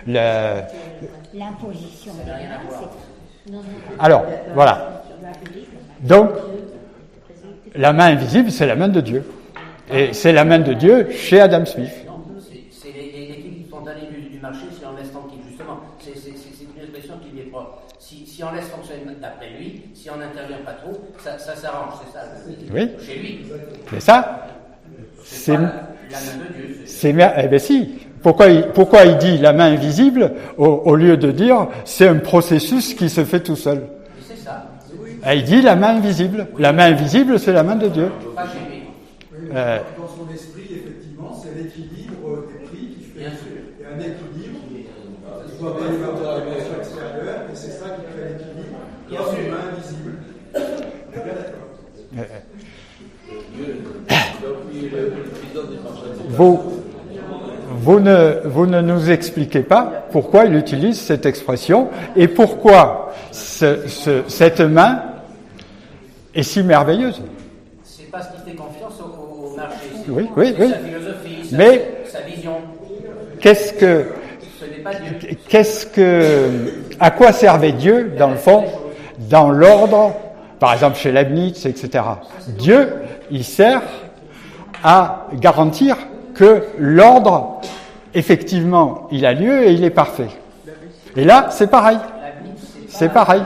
L'imposition des mains, c'est... Alors, voilà. Donc, la main invisible, c'est la main de Dieu. Et c'est la main de Dieu chez Adam Smith. C'est l'équilibre spontané du marché si on laisse tranquille, justement. C'est une expression qui lui est propre. Si on laisse fonctionner d'après lui, si on n'intervient pas trop, ça s'arrange, c'est ça. Oui. Chez lui. C'est ça. C'est pas la main de Dieu. Eh bien si. Pourquoi il dit la main invisible au lieu de dire c'est un processus qui se fait tout seul? C'est ça. Il dit la main invisible. La main invisible, c'est la main de Dieu. Pas chez lui. Dans son esprit, effectivement, c'est l'équilibre des prix qui fait et un équilibre. Il ne doit pas y avoir de dimension extérieure, et c'est ça qui crée l'équilibre dans une main invisible. Bien d'accord. Vous ne nous expliquez pas pourquoi il utilise cette expression et pourquoi cette main est si merveilleuse. C'est parce qu'il fait confiance au marché. Oui. Sa philosophie, sa vision. À quoi servait Dieu, dans le fond, dans l'ordre, par exemple chez Leibniz, etc. Dieu, il sert à garantir que l'ordre, effectivement, il a lieu et il est parfait. Et là, c'est pareil. C'est pareil.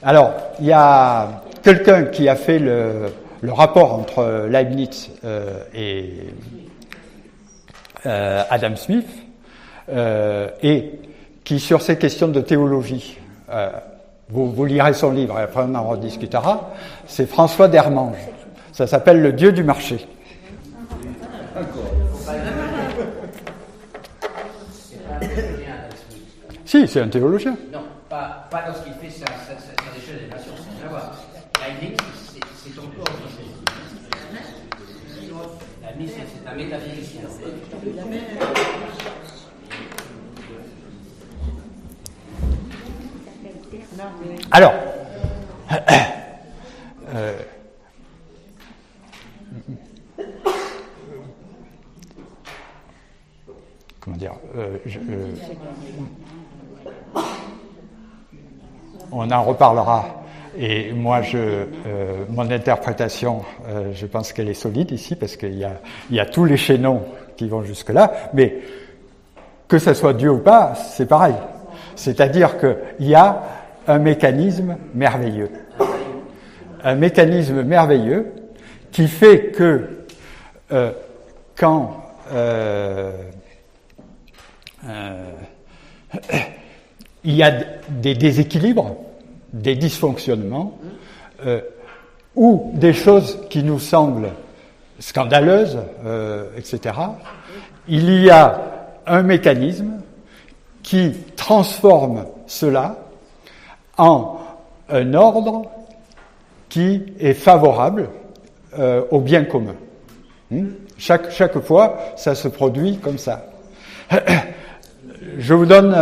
Alors, il y a quelqu'un qui a fait le rapport entre Leibniz et Adam Smith, et qui, sur ces questions de théologie, vous lirez son livre et après on en rediscutera, c'est François d'Hermange. Ça s'appelle Le Dieu du marché. Si, c'est un théologien. Non, pas dans ce qu'il fait, c'est des choses des nations, c'est rien à voir. Leibniz, c'est ton corps. Leibniz, c'est un métaphysicien. Alors, comment dire, on en reparlera. Et moi, mon interprétation, je pense qu'elle est solide ici, parce qu'il y a tous les chaînons qui vont jusque-là, mais que ça soit Dieu ou pas, c'est pareil. C'est-à-dire qu'il y a un mécanisme merveilleux. Un mécanisme merveilleux qui fait que quand il y a des déséquilibres, des dysfonctionnements, ou des choses qui nous semblent scandaleuses, etc., il y a un mécanisme qui transforme cela en un ordre qui est favorable au bien commun. Chaque fois, ça se produit comme ça. Je vous donne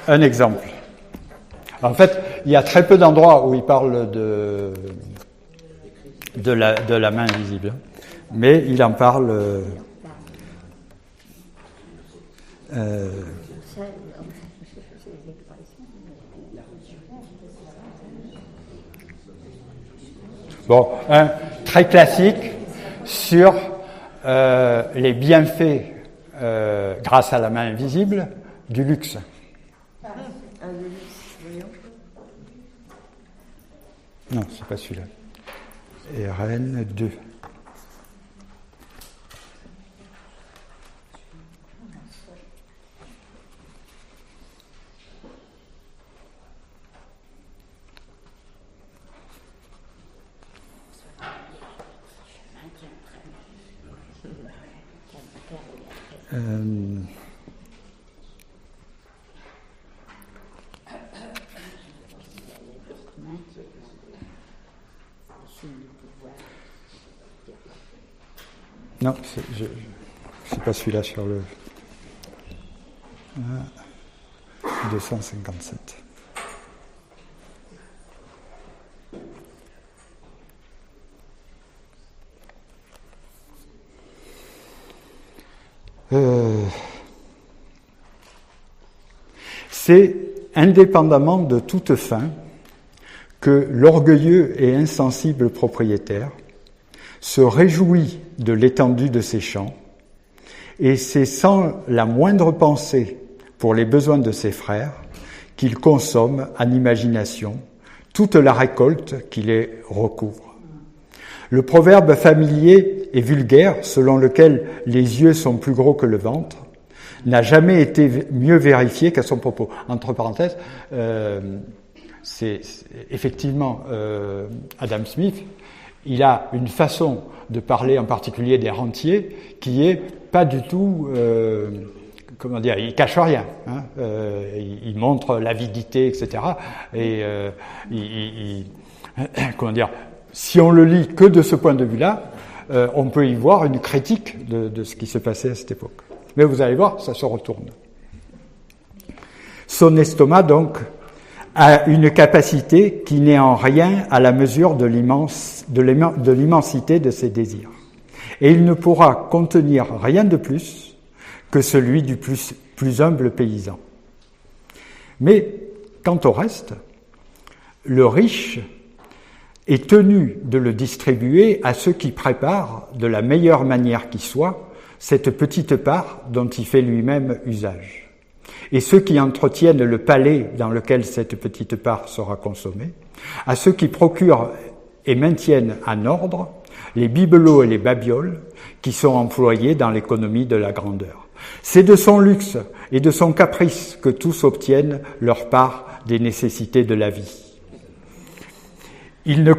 un exemple. En fait, il y a très peu d'endroits où il parle de la main invisible, mais il en parle Bon, un très classique sur les bienfaits, grâce à la main invisible, du luxe. Non, c'est pas celui-là. RN 2. Non, c'est pas celui-là sur le 257. C'est indépendamment de toute fin que l'orgueilleux et insensible propriétaire se réjouit de l'étendue de ses champs, et c'est sans la moindre pensée pour les besoins de ses frères qu'il consomme en imagination toute la récolte qui les recouvre. Le proverbe familier et vulgaire selon lequel les yeux sont plus gros que le ventre n'a jamais été mieux vérifié qu'à son propos. Entre parenthèses, c'est effectivement Adam Smith. Il a une façon de parler, en particulier des rentiers, qui est pas du tout, comment dire, il cache rien. Hein, il montre l'avidité, etc. Et comment dire, si on le lit que de ce point de vue-là, on peut y voir une critique de ce qui se passait à cette époque. Mais vous allez voir, ça se retourne. Son estomac, donc, a une capacité qui n'est en rien à la mesure de l'immensité de ses désirs. Et il ne pourra contenir rien de plus que celui du plus humble paysan. Mais, quant au reste, le riche est tenu de le distribuer à ceux qui préparent, de la meilleure manière qui soit, cette petite part dont il fait lui-même usage. Et ceux qui entretiennent le palais dans lequel cette petite part sera consommée, à ceux qui procurent et maintiennent en ordre les bibelots et les babioles qui sont employés dans l'économie de la grandeur. C'est de son luxe et de son caprice que tous obtiennent leur part des nécessités de la vie. Ils ne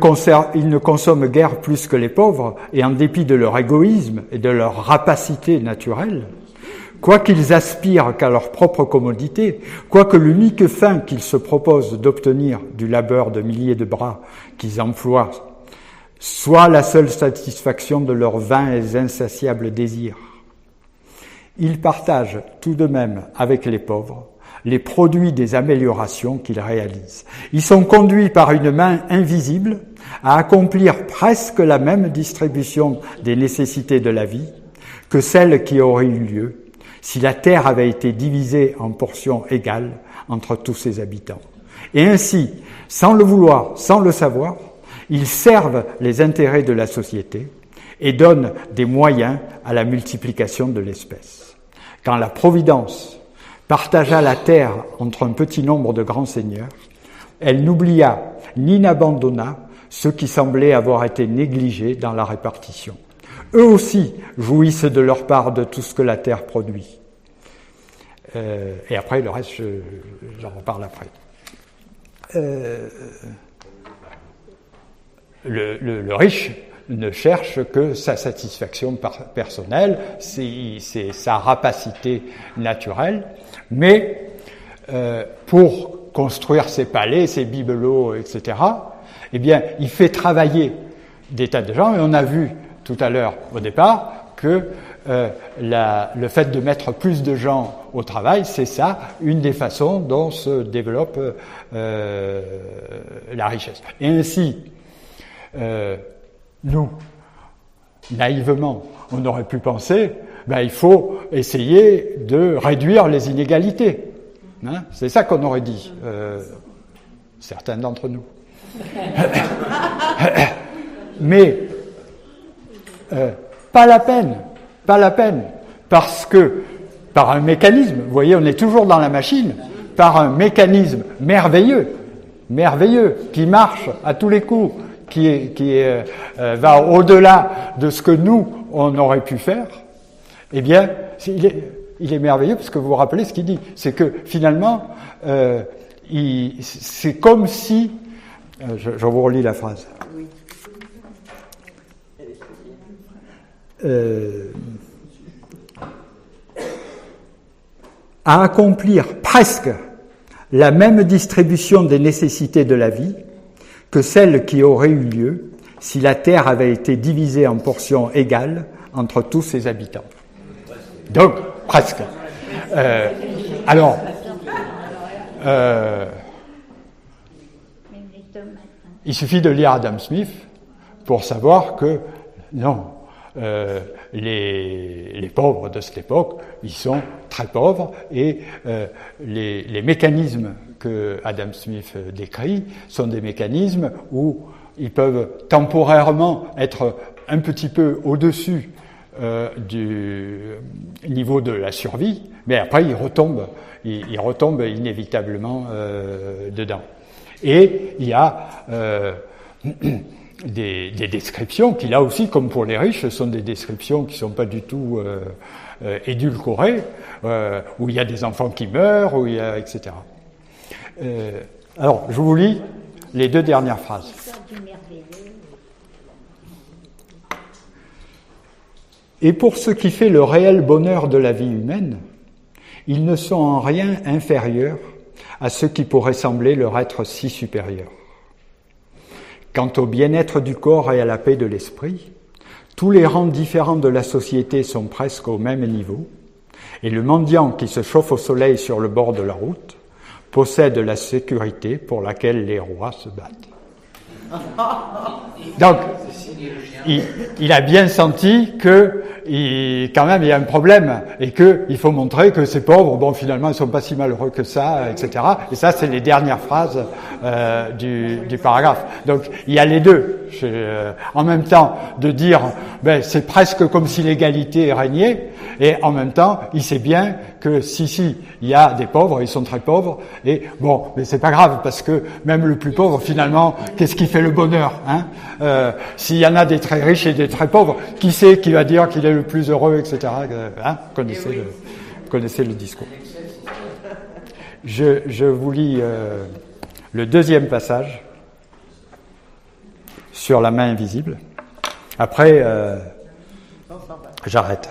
consomment guère plus que les pauvres, et en dépit de leur égoïsme et de leur rapacité naturelle, quoiqu'ils aspirent qu'à leur propre commodité, quoique l'unique fin qu'ils se proposent d'obtenir du labeur de milliers de bras qu'ils emploient soit la seule satisfaction de leurs vains et insatiables désirs, ils partagent tout de même avec les pauvres les produits des améliorations qu'ils réalisent. Ils sont conduits par une main invisible à accomplir presque la même distribution des nécessités de la vie que celle qui aurait eu lieu si la terre avait été divisée en portions égales entre tous ses habitants. Et ainsi, sans le vouloir, sans le savoir, ils servent les intérêts de la société et donnent des moyens à la multiplication de l'espèce. Quand la Providence partagea la terre entre un petit nombre de grands seigneurs, elle n'oublia ni n'abandonna ceux qui semblaient avoir été négligés dans la répartition. Eux aussi jouissent de leur part de tout ce que la terre produit. Et après, le reste, j'en reparle après. Le riche ne cherche que sa satisfaction personnelle, c'est sa rapacité naturelle, mais pour construire ses palais, ses bibelots, etc., eh bien, il fait travailler des tas de gens, et on a vu tout à l'heure, au départ, que le fait de mettre plus de gens au travail, c'est ça, une des façons dont se développe la richesse. Et ainsi, nous, naïvement, on aurait pu penser il faut essayer de réduire les inégalités. Hein, c'est ça qu'on aurait dit, certains d'entre nous. Mais pas la peine, parce que par un mécanisme, vous voyez, on est toujours dans la machine, par un mécanisme merveilleux, qui marche à tous les coups, qui va au-delà de ce que nous, on aurait pu faire, eh bien, il est merveilleux, parce que vous vous rappelez ce qu'il dit, c'est que finalement, c'est comme si, je vous relis la phrase, à accomplir presque la même distribution des nécessités de la vie que celle qui aurait eu lieu si la Terre avait été divisée en portions égales entre tous ses habitants. Donc, presque. Il suffit de lire Adam Smith pour savoir que, non, les pauvres de cette époque, ils sont très pauvres et les mécanismes que Adam Smith décrit sont des mécanismes où ils peuvent temporairement être un petit peu au-dessus du niveau de la survie, mais après ils retombent inévitablement dedans. Et il y a des descriptions qui, là aussi, comme pour les riches, sont des descriptions qui ne sont pas du tout édulcorées, où il y a des enfants qui meurent, où il y a, etc. Alors, je vous lis les deux dernières phrases. Et pour ce qui fait le réel bonheur de la vie humaine, ils ne sont en rien inférieurs à ce qui pourrait sembler leur être si supérieur. Quant au bien-être du corps et à la paix de l'esprit, tous les rangs différents de la société sont presque au même niveau, et le mendiant qui se chauffe au soleil sur le bord de la route possède la sécurité pour laquelle les rois se battent. Donc, il a bien senti que quand même il y a un problème et qu'il faut montrer que ces pauvres, bon finalement ils sont pas si malheureux que ça, etc. Et ça c'est les dernières phrases du paragraphe. Donc il y a les deux. En même temps de dire c'est presque comme si l'égalité régnait, et en même temps il sait bien que si il y a des pauvres, ils sont très pauvres, et bon mais c'est pas grave parce que même le plus pauvre finalement, qu'est-ce qui fait le bonheur, hein? S'il y en a des très riches et des très pauvres, qui c'est qui va dire qu'il est le plus heureux, etc. Hein? Connaissez le discours. Je vous lis le deuxième passage sur la main invisible. Après, j'arrête.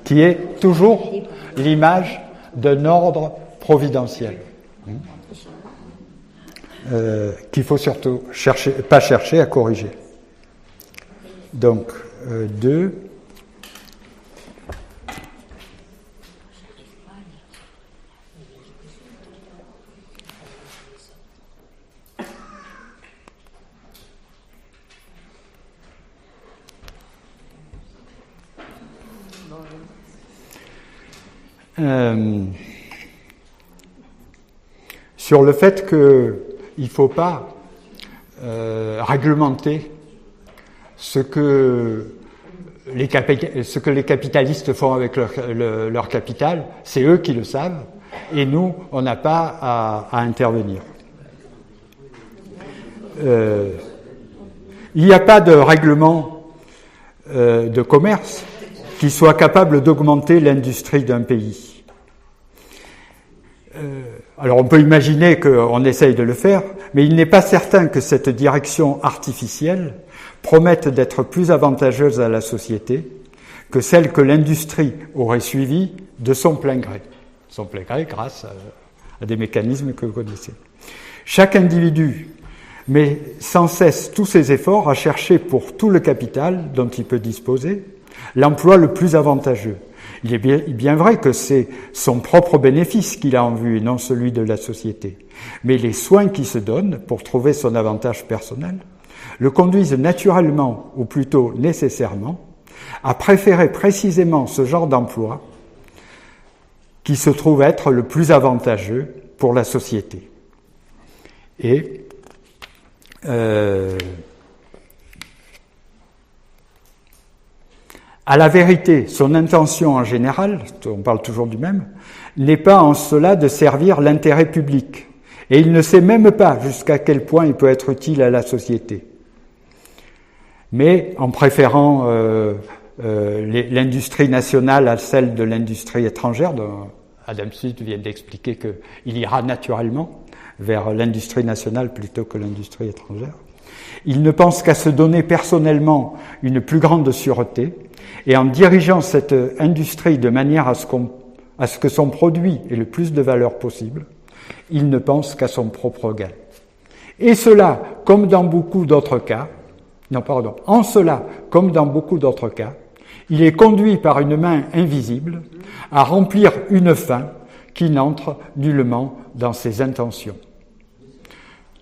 Qui est toujours l'image d'un ordre providentiel. Qu'il faut surtout pas chercher à corriger. Donc, 2. Sur le fait qu'il ne faut pas réglementer ce que les capitalistes font avec leur capital, c'est eux qui le savent, et nous, on n'a pas à intervenir. Il n'y a pas de règlement de commerce qui soit capable d'augmenter l'industrie d'un pays. Alors on peut imaginer qu'on essaye de le faire, mais il n'est pas certain que cette direction artificielle promette d'être plus avantageuse à la société que celle que l'industrie aurait suivie de son plein gré. Son plein gré grâce à des mécanismes que vous connaissez. Chaque individu met sans cesse tous ses efforts à chercher pour tout le capital dont il peut disposer l'emploi le plus avantageux. Il est bien vrai que c'est son propre bénéfice qu'il a en vue et non celui de la société. Mais les soins qu'il se donne pour trouver son avantage personnel le conduisent naturellement, ou plutôt nécessairement, à préférer précisément ce genre d'emploi qui se trouve être le plus avantageux pour la société. Et à la vérité, son intention en général, on parle toujours du même, n'est pas en cela de servir l'intérêt public. Et il ne sait même pas jusqu'à quel point il peut être utile à la société. Mais en préférant l'industrie nationale à celle de l'industrie étrangère, dont Adam Smith vient d'expliquer qu'il ira naturellement vers l'industrie nationale plutôt que l'industrie étrangère, il ne pense qu'à se donner personnellement une plus grande sûreté, et en dirigeant cette industrie de manière à ce que son produit ait le plus de valeur possible, il ne pense qu'à son propre gain. Et cela, comme dans beaucoup d'autres cas, en cela, comme dans beaucoup d'autres cas, il est conduit par une main invisible à remplir une fin qui n'entre nullement dans ses intentions.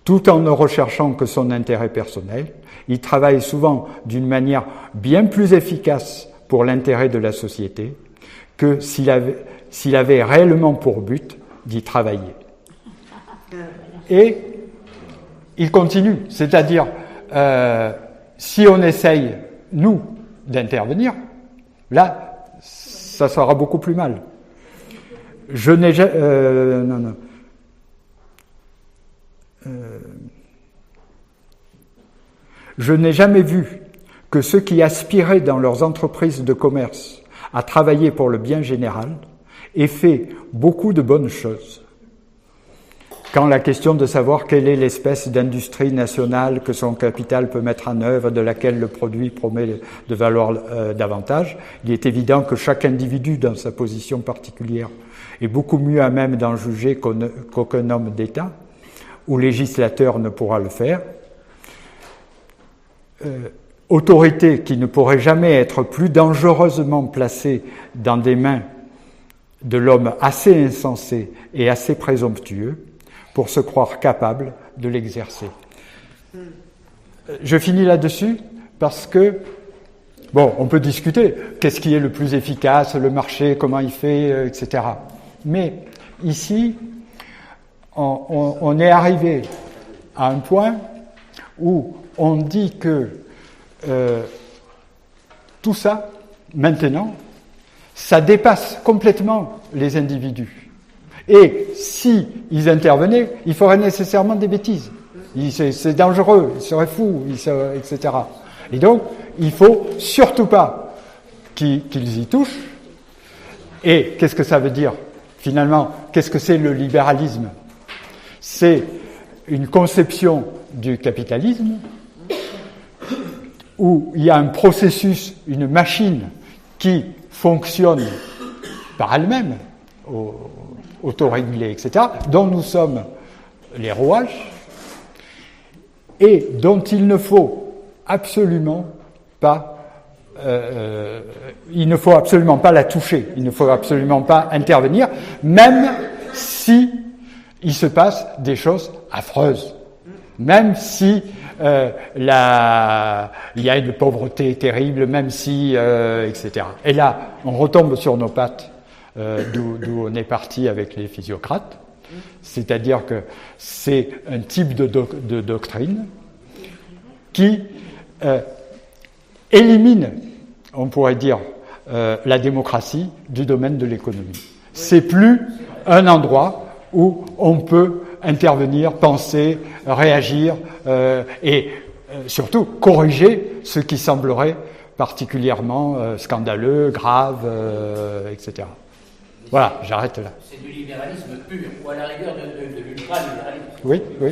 Tout en ne recherchant que son intérêt personnel, il travaille souvent d'une manière bien plus efficace pour l'intérêt de la société que s'il avait réellement pour but d'y travailler. Et il continue, c'est-à-dire, si on essaye, nous, d'intervenir, là, ça sera beaucoup plus mal. Je n'ai jamais vu que ceux qui aspiraient dans leurs entreprises de commerce à travailler pour le bien général aient fait beaucoup de bonnes choses. Quand la question de savoir quelle est l'espèce d'industrie nationale que son capital peut mettre en œuvre, de laquelle le produit promet de valoir davantage, il est évident que chaque individu, dans sa position particulière, est beaucoup mieux à même d'en juger qu'aucun homme d'État ou législateur ne pourra le faire. Autorité qui ne pourrait jamais être plus dangereusement placée dans des mains de l'homme assez insensé et assez présomptueux pour se croire capable de l'exercer. Je finis là-dessus parce que, bon, on peut discuter, qu'est-ce qui est le plus efficace, le marché, comment il fait, etc. Mais ici, on est arrivé à un point où on dit que tout ça, maintenant, ça dépasse complètement les individus. Et si ils intervenaient, ils feraient nécessairement des bêtises. C'est dangereux, ils seraient fous, etc. Et donc, il faut surtout pas qu'ils y touchent. Et qu'est-ce que ça veut dire, finalement? Qu'est-ce que c'est le libéralisme? C'est une conception du capitalisme où il y a un processus, une machine qui fonctionne par elle-même, autorégulée, etc., dont nous sommes les rouages, et dont il ne faut absolument pas la toucher, il ne faut absolument pas intervenir, même si il se passe des choses affreuses, même si il y a une pauvreté terrible, même si, etc. Et là, on retombe sur nos pattes, d'où on est parti avec les physiocrates, c'est-à-dire que c'est un type de doctrine qui élimine, on pourrait dire, la démocratie du domaine de l'économie. C'est plus un endroit où on peut intervenir, penser, réagir et surtout corriger ce qui semblerait particulièrement scandaleux, grave, etc. Voilà, j'arrête là. C'est du libéralisme pur, ou à la rigueur de l'ultra-libéralisme. Oui, oui.